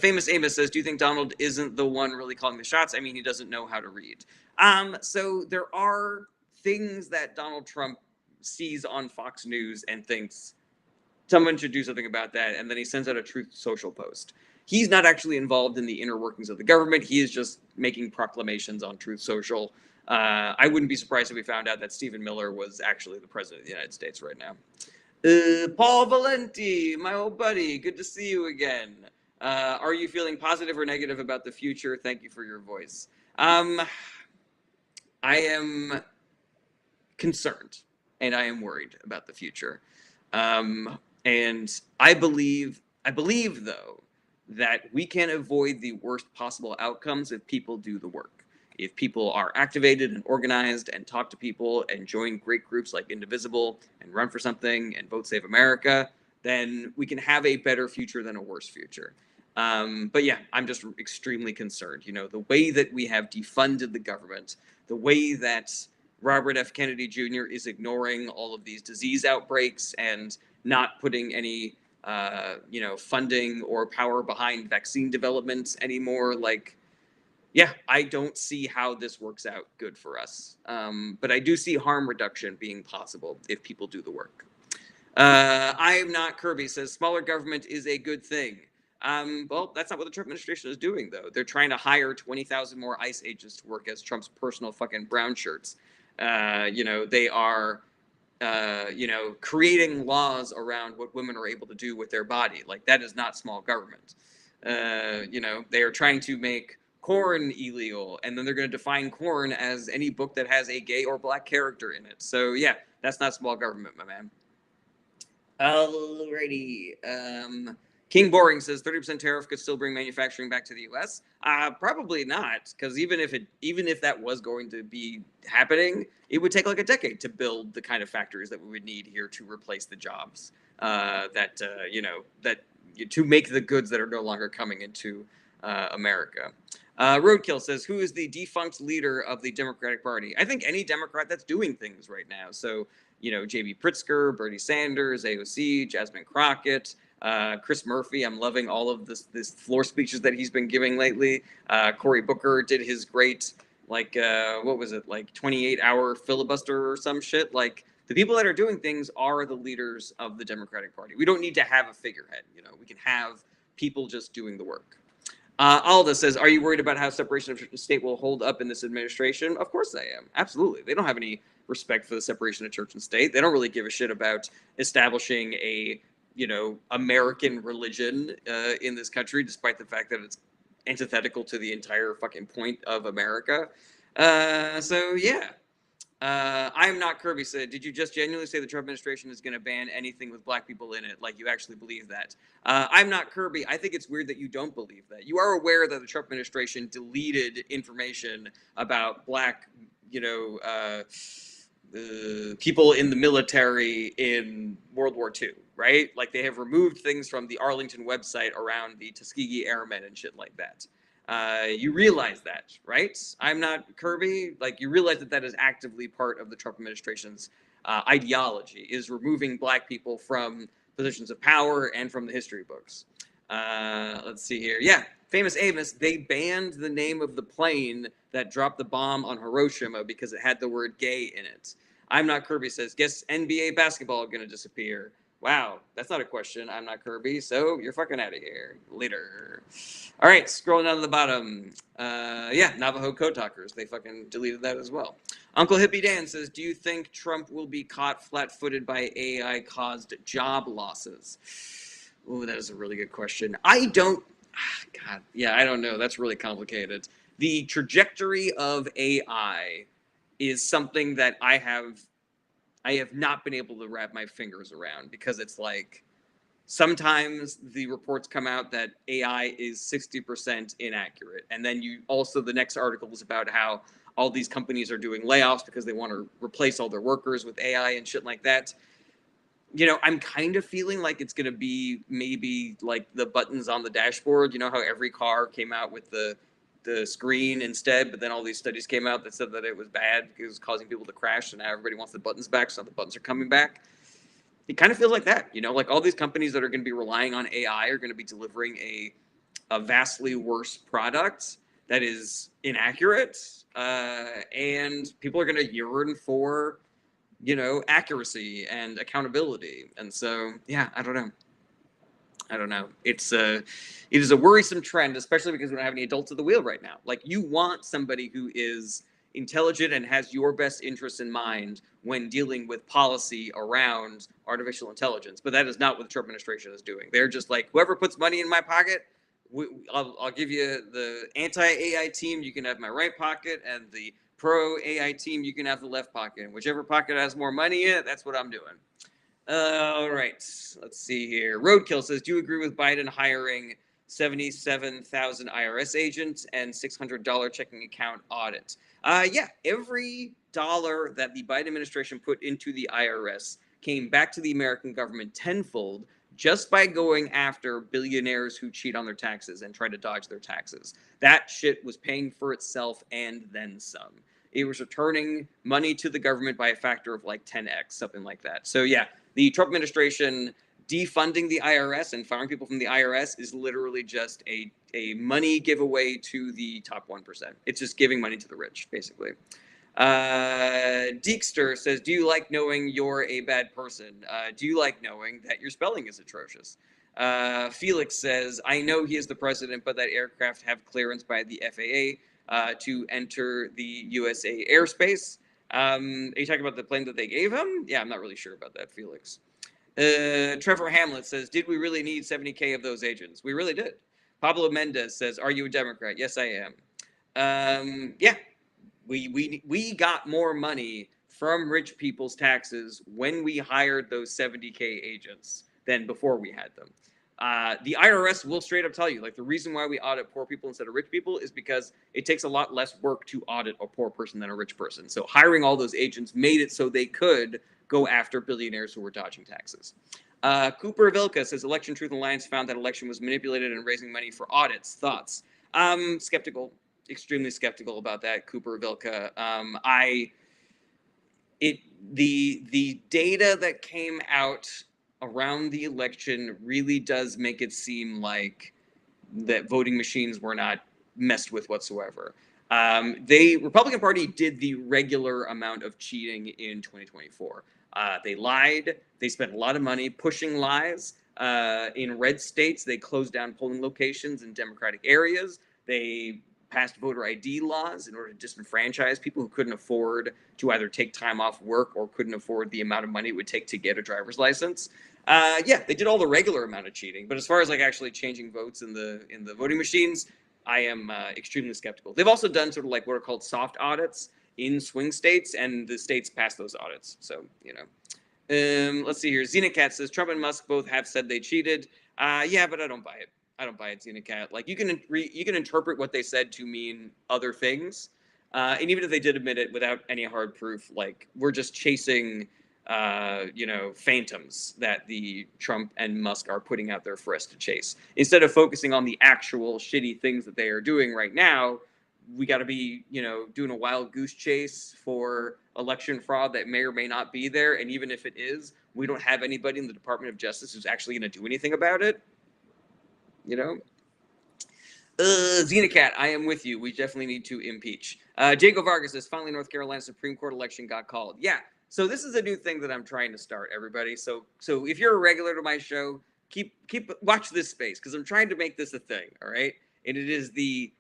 Famous Amos says, do you think Donald isn't the one really calling the shots? I mean, he doesn't know how to read. So there are things that Donald Trump sees on Fox News and thinks someone should do something about that, and then he sends out a Truth Social post. He's not actually involved in the inner workings of the government. He is just making proclamations on Truth Social. I wouldn't be surprised if we found out that Stephen Miller was actually the president of the United States right now. Paul Valenti, my old buddy, good to see you again. Are you feeling positive or negative about the future? Thank you for your voice. I am concerned and I am worried about the future. And I believe though that we can avoid the worst possible outcomes if people do the work. If people are activated and organized and talk to people and join great groups like Indivisible and Run for Something and Vote Save America, then we can have a better future than a worse future. But yeah, I'm just extremely concerned. The way that we have defunded the government, the way that Robert F. Kennedy Jr. is ignoring all of these disease outbreaks and not putting any, funding or power behind vaccine development anymore. Yeah, I don't see how this works out good for us. But I do see harm reduction being possible if people do the work. I am not Kirby says smaller government is a good thing. Well, that's not what the Trump administration is doing, though. They're trying to hire 20,000 more ICE agents to work as Trump's personal fucking brown shirts. They are, creating laws around what women are able to do with their body. That is not small government. They are trying to make corn illegal, and then they're going to define corn as any book that has a gay or black character in it. So yeah, that's not small government, my man. Alrighty. King Boring says 30% tariff could still bring manufacturing back to the U.S. Probably not, because even if that was going to be happening, it would take like a decade to build the kind of factories that we would need here to replace the jobs that to make the goods that are no longer coming into America. Roadkill says, who is the defunct leader of the Democratic Party? I think any Democrat that's doing things right now. So, J.B. Pritzker, Bernie Sanders, AOC, Jasmine Crockett, Chris Murphy. I'm loving all of this floor speeches that he's been giving lately. Cory Booker did his great, what was it, like 28-hour filibuster or some shit. Like, the people that are doing things are the leaders of the Democratic Party. We don't need to have a figurehead. We can have people just doing the work. Alda says, are you worried about how separation of church and state will hold up in this administration? Of course I am. Absolutely. They don't have any respect for the separation of church and state. They don't really give a shit about establishing a, American religion in this country, despite the fact that it's antithetical to the entire fucking point of America. So, yeah. I'm not Kirby said, did you just genuinely say the Trump administration is going to ban anything with black people in it? Like, you actually believe that? I'm not Kirby. I think it's weird that you don't believe that. You are aware that the Trump administration deleted information about black, people in the military in World War II, right? Like, they have removed things from the Arlington website around the Tuskegee Airmen and shit like that. You realize that, right? I'm not Kirby. Like, you realize that is actively part of the Trump administration's ideology, is removing black people from positions of power and from the history books. Let's see here. Yeah, famous Amos, they banned the name of the plane that dropped the bomb on Hiroshima because it had the word gay in it. I'm not Kirby says, guess NBA basketball going to disappear. Wow, that's not a question. I'm not Kirby, so you're fucking out of here. Later. All right, scrolling down to the bottom. Navajo Code Talkers. They fucking deleted that as well. Uncle Hippie Dan says, do you think Trump will be caught flat-footed by AI-caused job losses? Oh, that is a really good question. I don't know. That's really complicated. The trajectory of AI is something that I have not been able to wrap my fingers around, because it's like, sometimes the reports come out that AI is 60% inaccurate. And then the next article is about how all these companies are doing layoffs because they want to replace all their workers with AI and shit like that. I'm kind of feeling like it's going to be maybe like the buttons on the dashboard. You know how every car came out with the screen instead, but then all these studies came out that said that it was bad because it was causing people to crash, and now everybody wants the buttons back, so the buttons are coming back. It kind of feels like that, like all these companies that are going to be relying on AI are going to be delivering a vastly worse product that is inaccurate, and people are going to yearn for, accuracy and accountability. And so, yeah, I don't know. It is a worrisome trend, especially because we don't have any adults at the wheel right now. Like, you want somebody who is intelligent and has your best interests in mind when dealing with policy around artificial intelligence. But that is not what the Trump administration is doing. They're just like, whoever puts money in my pocket, I'll give you the anti-AI team. You can have my right pocket, and the pro-AI team, you can have the left pocket. And whichever pocket has more money in it, that's what I'm doing. All right, let's see here. Roadkill says, do you agree with Biden hiring 77,000 IRS agents and $600 checking account audit? Yeah, every dollar that the Biden administration put into the IRS came back to the American government tenfold just by going after billionaires who cheat on their taxes and try to dodge their taxes. That shit was paying for itself and then some. It was returning money to the government by a factor of like 10x, something like that. So yeah, the Trump administration defunding the IRS and firing people from the IRS is literally just a money giveaway to the top 1%. It's just giving money to the rich, basically. Deekster says, do you like knowing you're a bad person? Do you like knowing that your spelling is atrocious? Felix says, I know he is the president, but that aircraft have clearance by the FAA to enter the USA airspace. Are you talking about the plane that they gave him? Yeah, I'm not really sure about that, Felix. Trevor Hamlet says, did we really need 70K of those agents? We really did. Pablo Mendez says, are you a Democrat? Yes, I am. Yeah, we got more money from rich people's taxes when we hired those 70K agents than before we had them. The IRS will straight up tell you, like, the reason why we audit poor people instead of rich people is because it takes a lot less work to audit a poor person than a rich person. So hiring all those agents made it so they could go after billionaires who were dodging taxes. Cooper Vilka says Election Truth Alliance found that election was manipulated and raising money for audits. Thoughts? Skeptical, extremely skeptical about that, Cooper Vilka. The data that came out around the election really does make it seem like that voting machines were not messed with whatsoever. The Republican Party did the regular amount of cheating in 2024. They lied. They spent a lot of money pushing lies. In red states, they closed down polling locations in Democratic areas. They passed voter ID laws in order to disenfranchise people who couldn't afford to either take time off work or couldn't afford the amount of money it would take to get a driver's license. Yeah, they did all the regular amount of cheating, but as far as like actually changing votes in the voting machines, I am extremely skeptical. They've also done sort of like what are called soft audits in swing states, and the states pass those audits. So, you know. Let's see here. Xenocat says Trump and Musk both have said they cheated. Yeah, but I don't buy it. I don't buy it, Xenocat. Like you can interpret what they said to mean other things, and even if they did admit it without any hard proof, like we're just chasing, phantoms that the Trump and Musk are putting out there for us to chase. Instead of focusing on the actual shitty things that they are doing right now, we got to be, doing a wild goose chase for election fraud that may or may not be there. And even if it is, we don't have anybody in the Department of Justice who's actually going to do anything about it. Xenocat, I am with you. We definitely need to impeach. Jacob Vargas says, finally, North Carolina Supreme Court election got called. Yeah. So this is a new thing that I'm trying to start, everybody. So if you're a regular to my show, watch this space because I'm trying to make this a thing. All right. And it is the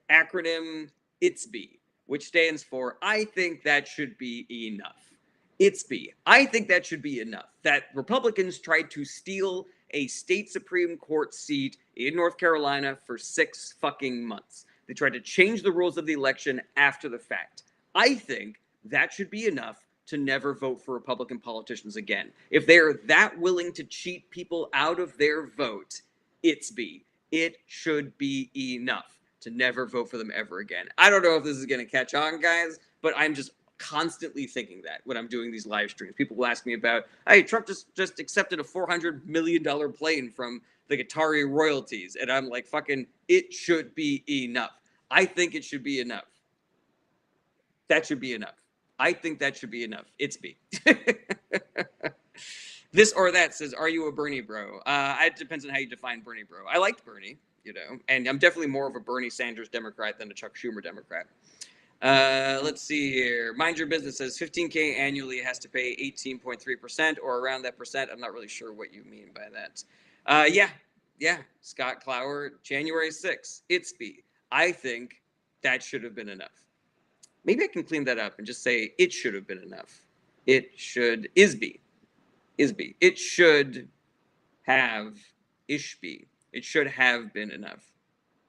acronym ITSB, which stands for I think that should be enough. ITSB. I think that should be enough. That Republicans tried to steal a state Supreme Court seat in North Carolina for 6 fucking months. They tried to change the rules of the election after the fact. I think that should be enough to never vote for Republican politicians again. If they're that willing to cheat people out of their vote, ITSB. It should be enough to never vote for them ever again. I don't know if this is going to catch on, guys, but I'm just constantly thinking that when I'm doing these live streams. People will ask me about, hey, Trump just accepted a $400 million plane from the Qatari royalties. And I'm like, fucking, it should be enough. I think it should be enough. That should be enough. I think that should be enough. It's B. This or that says, are you a Bernie bro? It depends on how you define Bernie bro. I liked Bernie, and I'm definitely more of a Bernie Sanders Democrat than a Chuck Schumer Democrat. Let's see here. Mind Your Business says $15K annually has to pay 18.3% or around that percent. I'm not really sure what you mean by that. Yeah. Scott Clower, January 6th. It's B. I think that should have been enough. Maybe I can clean that up and just say it should have been enough. It should is B. It should have be. It should have been enough.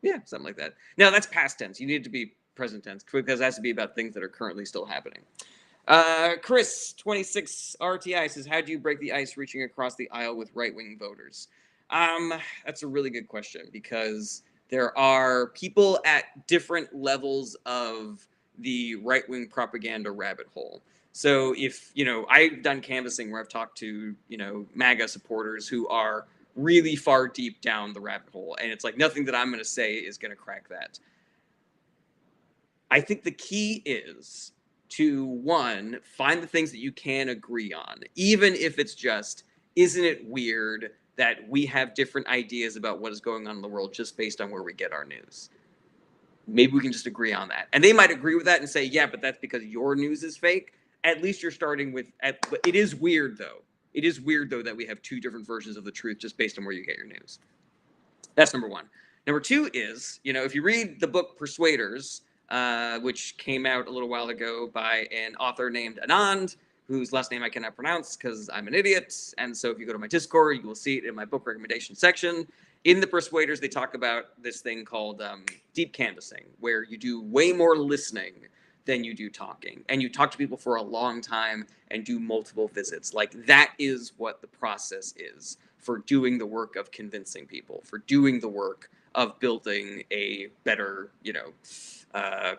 Yeah, something like that. Now that's past tense. You need to be present tense because it has to be about things that are currently still happening. Chris 26 RTI says, how do you break the ice reaching across the aisle with right-wing voters? That's a really good question because there are people at different levels of the right-wing propaganda rabbit hole. So if, I've done canvassing where I've talked to, MAGA supporters who are really far deep down the rabbit hole. And it's like nothing that I'm going to say is going to crack that. I think the key is to, one, find the things that you can agree on, even if it's just, isn't it weird that we have different ideas about what is going on in the world just based on where we get our news? Maybe we can just agree on that. And they might agree with that and say, yeah, but that's because your news is fake. At least you're starting with, but it is weird, though. It is weird, though, that we have 2 different versions of the truth just based on where you get your news. That's number 1. Number 2 is, if you read the book Persuaders, which came out a little while ago by an author named Anand, whose last name I cannot pronounce because I'm an idiot. And so if you go to my Discord, you will see it in my book recommendation section. In the Persuaders, they talk about this thing called deep canvassing, where you do way more listening than you do talking. And you talk to people for a long time and do multiple visits. Like, that is what the process is for doing the work of convincing people, for doing the work of building a better,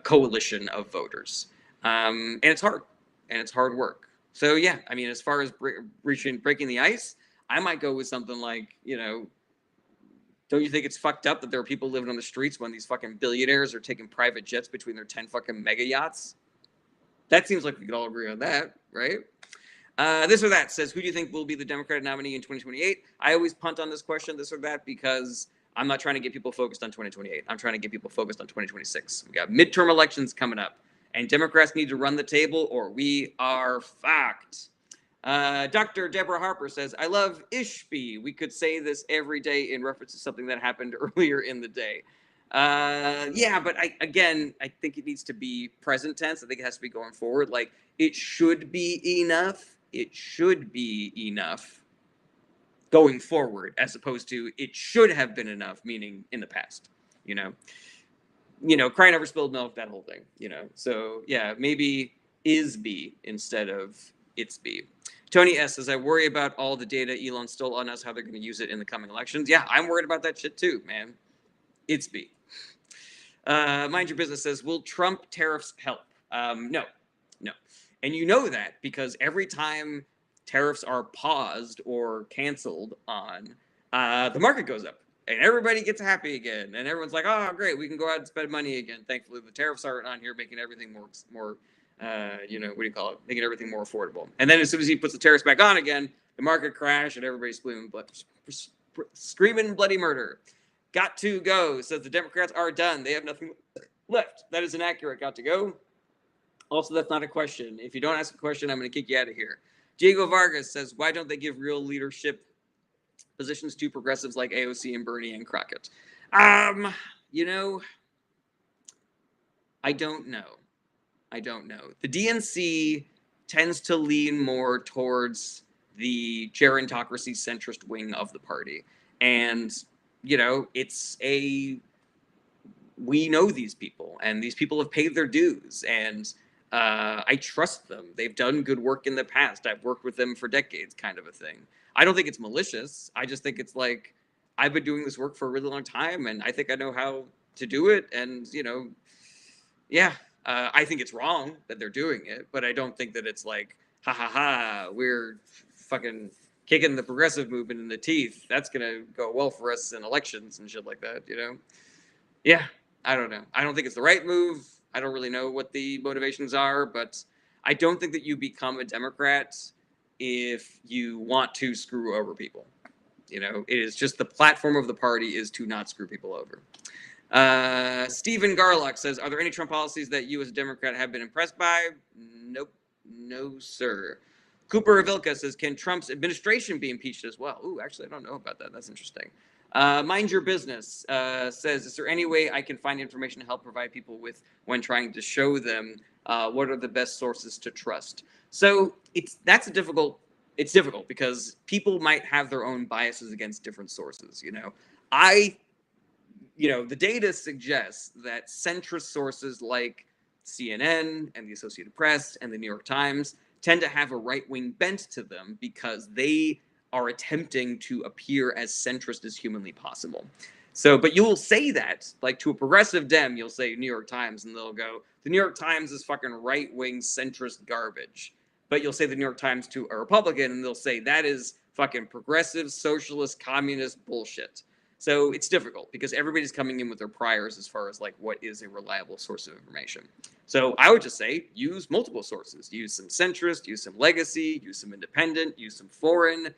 coalition of voters. And it's hard, and it's hard work. So yeah, I mean, as far as breaking the ice, I might go with something like, don't you think it's fucked up that there are people living on the streets when these fucking billionaires are taking private jets between their 10 fucking mega yachts? That seems like we could all agree on that, right? This or that says, who do you think will be the Democratic nominee in 2028? I always punt on this question, this or that, because I'm not trying to get people focused on 2028. I'm trying to get people focused on 2026. We got midterm elections coming up, and Democrats need to run the table or we are fucked. Dr. Deborah Harper says, I love Ishby. We could say this every day in reference to something that happened earlier in the day. Yeah, but I think it needs to be present tense. I think it has to be going forward. Like, it should be enough. It should be enough going forward, as opposed to it should have been enough, meaning in the past, crying over spilled milk, that whole thing, So yeah, maybe is be instead of it's be. Tony S says, I worry about all the data Elon stole on us, how they're going to use it in the coming elections. Yeah, I'm worried about that shit too, man. It's be. Mind Your Business says, will Trump tariffs help? No. And you know that because every time tariffs are paused or canceled on, the market goes up and everybody gets happy again. And everyone's like, oh, great, we can go out and spend money again. Thankfully, the tariffs aren't on here, making everything more making everything more affordable. And then as soon as he puts the tariffs back on again, the market crashed and everybody's screaming bloody murder. Got to go, says the Democrats are done. They have nothing left. That is inaccurate. Got to go. Also, that's not a question. If you don't ask a question, I'm going to kick you out of here. Diego Vargas says, why don't they give real leadership positions to progressives like AOC and Bernie and Crockett? I don't know. The DNC tends to lean more towards the gerontocracy centrist wing of the party. And, we know these people, and these people have paid their dues, and I trust them. They've done good work in the past. I've worked with them for decades, kind of a thing. I don't think it's malicious. I just think it's like, I've been doing this work for a really long time, and I think I know how to do it. And, I think it's wrong that they're doing it, but I don't think that it's like, we're fucking kicking the progressive movement in the teeth. That's going to go well for us in elections and shit like that, Yeah, I don't know. I don't think it's the right move. I don't really know what the motivations are, but I don't think that you become a Democrat if you want to screw over people. It is just the platform of the party is to not screw people over. Stephen Garlock says, are there any Trump policies that you as a Democrat have been impressed by? Nope. No, sir. Cooper Avilka says, can Trump's administration be impeached as well? Ooh, actually, I don't know about that. That's interesting. Mind Your Business says, is there any way I can find information to help provide people with when trying to show them what are the best sources to trust? So it's difficult because people might have their own biases against different sources. The data suggests that centrist sources like CNN and the Associated Press and the New York Times tend to have a right-wing bent to them because they are attempting to appear as centrist as humanly possible. So, but you'll say that, like, to a progressive Dem, you'll say New York Times, and they'll go, the New York Times is fucking right-wing centrist garbage. But you'll say the New York Times to a Republican, and they'll say that is fucking progressive, socialist, communist bullshit. So it's difficult because everybody's coming in with their priors as far as like what is a reliable source of information. So I would just say use multiple sources. Use some centrist, use some legacy, use some independent, use some foreign.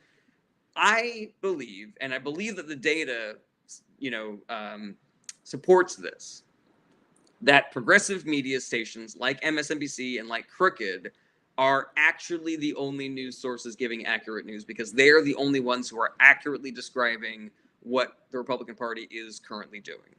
I believe that the data, supports this, that progressive media stations like MSNBC and like Crooked are actually the only news sources giving accurate news because they're the only ones who are accurately describing what the Republican Party is currently doing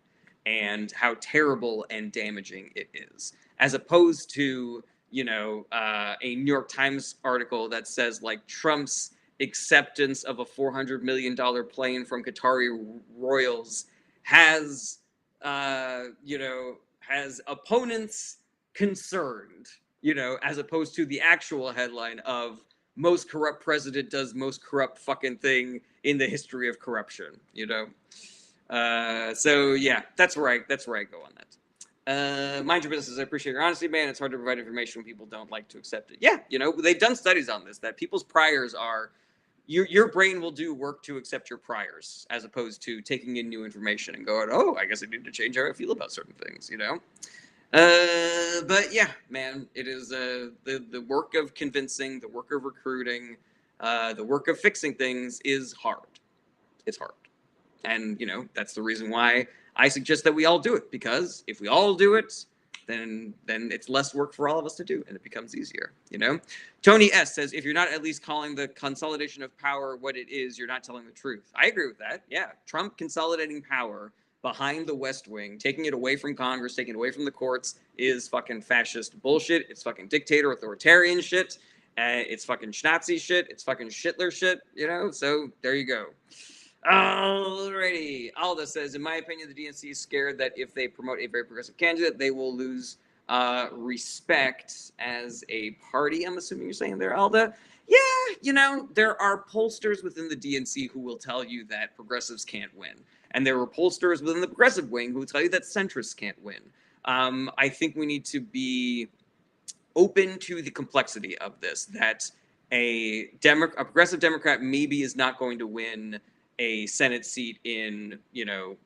and how terrible and damaging it is, as opposed to, a New York Times article that says like Trump's acceptance of a $400 million plane from Qatari royals has opponents concerned, as opposed to the actual headline of most corrupt president does most corrupt fucking thing in the history of corruption. So yeah, that's where I go on that. Mind your business. I appreciate your honesty, man. It's hard to provide information when people don't like to accept it. Yeah, they've done studies on this that people's priors are your brain will do work to accept your priors as opposed to taking in new information and going, oh, I guess I need to change how I feel about certain things. But yeah, man, it is the work of convincing, the work of recruiting, the work of fixing things is hard. It's hard. And, that's the reason why I suggest that we all do it, because if we all do it, then it's less work for all of us to do, and it becomes easier. Tony S says, if you're not at least calling the consolidation of power what it is, you're not telling the truth. I agree with that. Yeah, Trump consolidating power behind the West Wing, taking it away from Congress, taking it away from the courts, is fucking fascist bullshit. It's fucking dictator, authoritarian shit. It's fucking Schnazi shit. It's fucking Shitler shit. So there you go. Alrighty. Alda says, in my opinion, the DNC is scared that if they promote a very progressive candidate, they will lose respect as a party. I'm assuming you're saying there, Alda. Yeah, there are pollsters within the DNC who will tell you that progressives can't win. And there are pollsters within the progressive wing who will tell you that centrists can't win. I think we need to be open to the complexity of this, that a progressive Democrat maybe is not going to win a Senate seat in,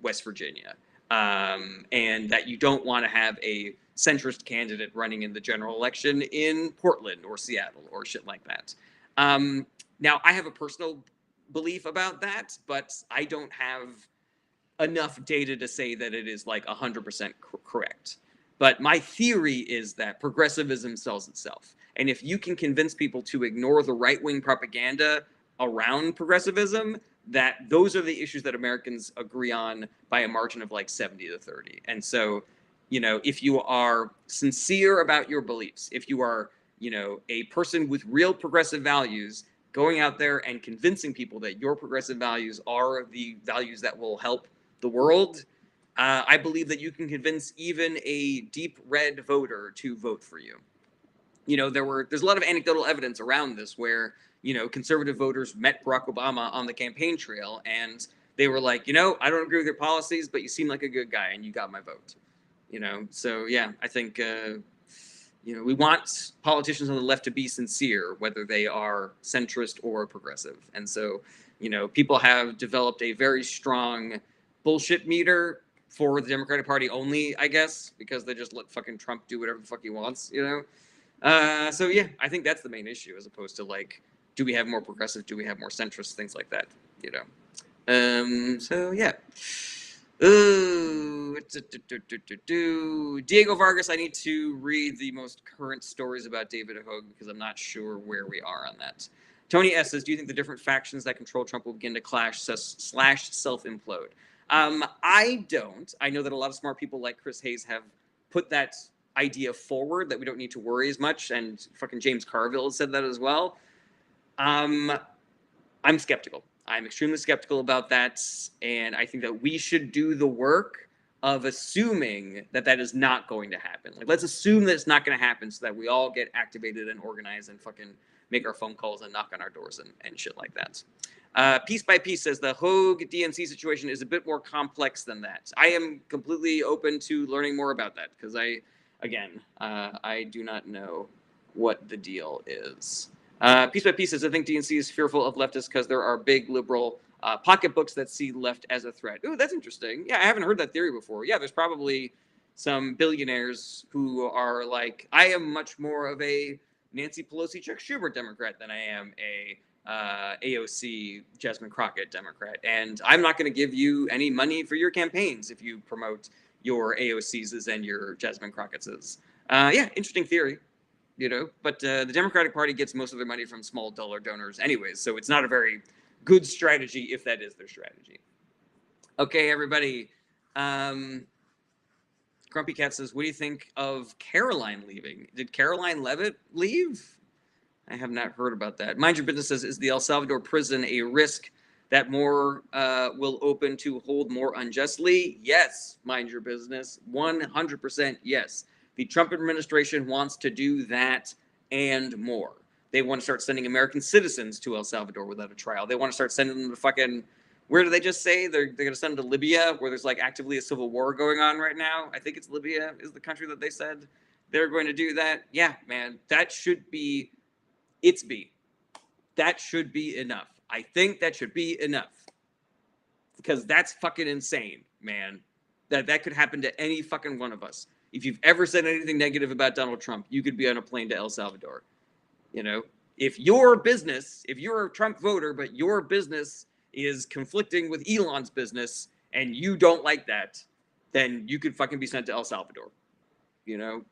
West Virginia. And that you don't want to have a centrist candidate running in the general election in Portland or Seattle or shit like that. Now, I have a personal belief about that, but I don't have enough data to say that it is like 100% correct. But my theory is that progressivism sells itself. And if you can convince people to ignore the right-wing propaganda around progressivism, that those are the issues that Americans agree on by a margin of like 70 to 30. And so, if you are sincere about your beliefs, if you are, a person with real progressive values, going out there and convincing people that your progressive values are the values that will help the world, I believe that you can convince even a deep red voter to vote for you. There's a lot of anecdotal evidence around this where, conservative voters met Barack Obama on the campaign trail and they were like, I don't agree with your policies, but you seem like a good guy and you got my vote. So yeah, I think, we want politicians on the left to be sincere, whether they are centrist or progressive. And so, people have developed a very strong bullshit meter for the Democratic Party only, I guess, because they just let fucking Trump do whatever the fuck he wants, So yeah, I think that's the main issue, as opposed to like, do we have more progressive? Do we have more centrist? Things like that, So yeah. Ooh, Diego Vargas, I need to read the most current stories about David Hogue because I'm not sure where we are on that. Tony S says, do you think the different factions that control Trump will begin to clash / self-implode? I don't. I know that a lot of smart people like Chris Hayes have put that idea forward, that we don't need to worry as much, and fucking James Carville has said that as well. I'm skeptical. I'm extremely skeptical about that, and I think that we should do the work of assuming that that is not going to happen. Like, let's assume that it's not going to happen so that we all get activated and organized and fucking make our phone calls and knock on our doors and shit like that. Piece by Piece says the Hogue DNC situation is a bit more complex than that. I am completely open to learning more about that because I do not know what the deal is. Piece by Piece says, I think DNC is fearful of leftists because there are big liberal pocketbooks that see left as a threat. Ooh, that's interesting. Yeah, I haven't heard that theory before. Yeah, there's probably some billionaires who are like, I am much more of a Nancy Pelosi, Chuck Schumer Democrat than I am a AOC, Jasmine Crockett Democrat. And I'm not going to give you any money for your campaigns if you promote your AOC's and your Jasmine Crockett's. Yeah, interesting theory. But the Democratic Party gets most of their money from small dollar donors anyways, so it's not a very good strategy if that is their strategy. Okay, everybody. Grumpy Cat says, what do you think of Caroline leaving? Did Caroline Levitt leave? I have not heard about that. Mind Your Business says, is the El Salvador prison a risk that more will open to hold more unjustly? Yes, Mind Your Business. 100% yes. The Trump administration wants to do that and more. They want to start sending American citizens to El Salvador without a trial. They want to start sending them to fucking, where do they just say they're going to send them to Libya, where there's like actively a civil war going on right now? I think it's Libya is the country that they said they're going to do that. Yeah, man, that should be that should be enough. I think that should be enough, because that's fucking insane, man. That could happen to any fucking one of us. If you've ever said anything negative about Donald Trump, you could be on a plane to El Salvador. You know, if your business, if you're a Trump voter, but your business is conflicting with Elon's business and you don't like that, then you could fucking be sent to El Salvador, you know,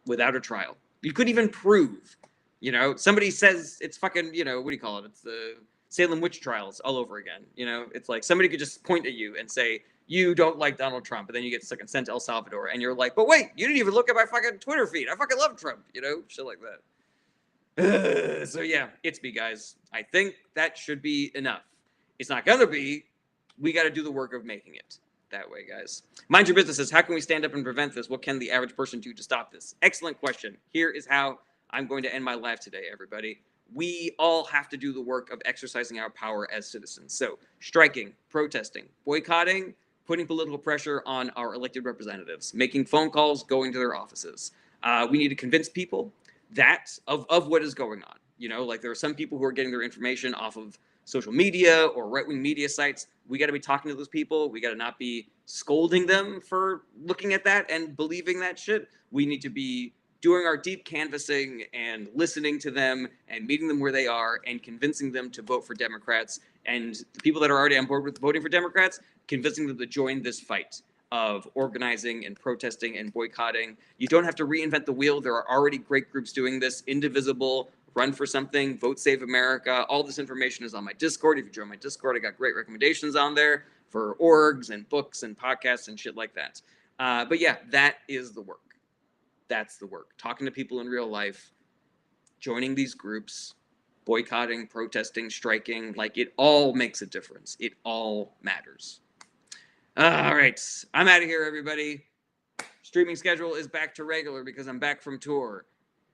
without a trial. You couldn't even prove, you know, somebody says it's fucking, you know, what do you call it? It's the Salem witch trials all over again. You know, it's like somebody could just point at you and say, you don't like Donald Trump, and then you get sent to El Salvador, and you're like, but wait, you didn't even look at my fucking Twitter feed. I fucking love Trump, you know, shit like that. So yeah, it's me, guys. I think that should be enough. It's not gonna be. We got to do the work of making it that way, guys. Mind your businesses. How can we stand up and prevent this? What can the average person do to stop this? Excellent question. Here is how I'm going to end my life today, everybody. We all have to do the work of exercising our power as citizens. So striking, protesting, boycotting, putting political pressure on our elected representatives, making phone calls, going to their offices. We need to convince people that of what is going on. You know, like there are some people who are getting their information off of social media or right-wing media sites. We got to be talking to those people. We got to not be scolding them for looking at that and believing that shit. We need to be doing our deep canvassing and listening to them and meeting them where they are and convincing them to vote for Democrats. And the people that are already on board with voting for Democrats, convincing them to join this fight of organizing and protesting and boycotting. You don't have to reinvent the wheel. There are already great groups doing this. Indivisible, Run for Something, Vote Save America. All this information is on my Discord. If you join my Discord, I got great recommendations on there for orgs and books and podcasts and shit like that. But yeah, that is the work. That's the work. Talking to people in real life, joining these groups, boycotting, protesting, striking, like it all makes a difference. It all matters. All right, I'm out of here, everybody. Streaming schedule is back to regular because I'm back from tour.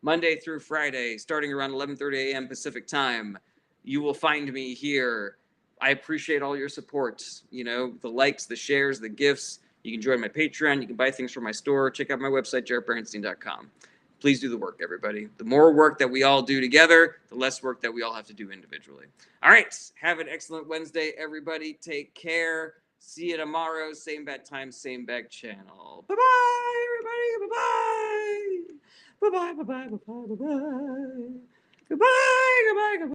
Monday through Friday, starting around 11:30 a.m. Pacific time. You will find me here. I appreciate all your support. You know, the likes, the shares, the gifts. You can join my Patreon. You can buy things from my store. Check out my website, jarrettberenstein.com. Please do the work, everybody. The more work that we all do together, the less work that we all have to do individually. All right. Have an excellent Wednesday, everybody. Take care. See you tomorrow. Same bad time, same bad channel. Bye-bye, everybody. Bye-bye. Bye-bye, bye-bye, bye-bye, bye-bye. Goodbye, goodbye, goodbye.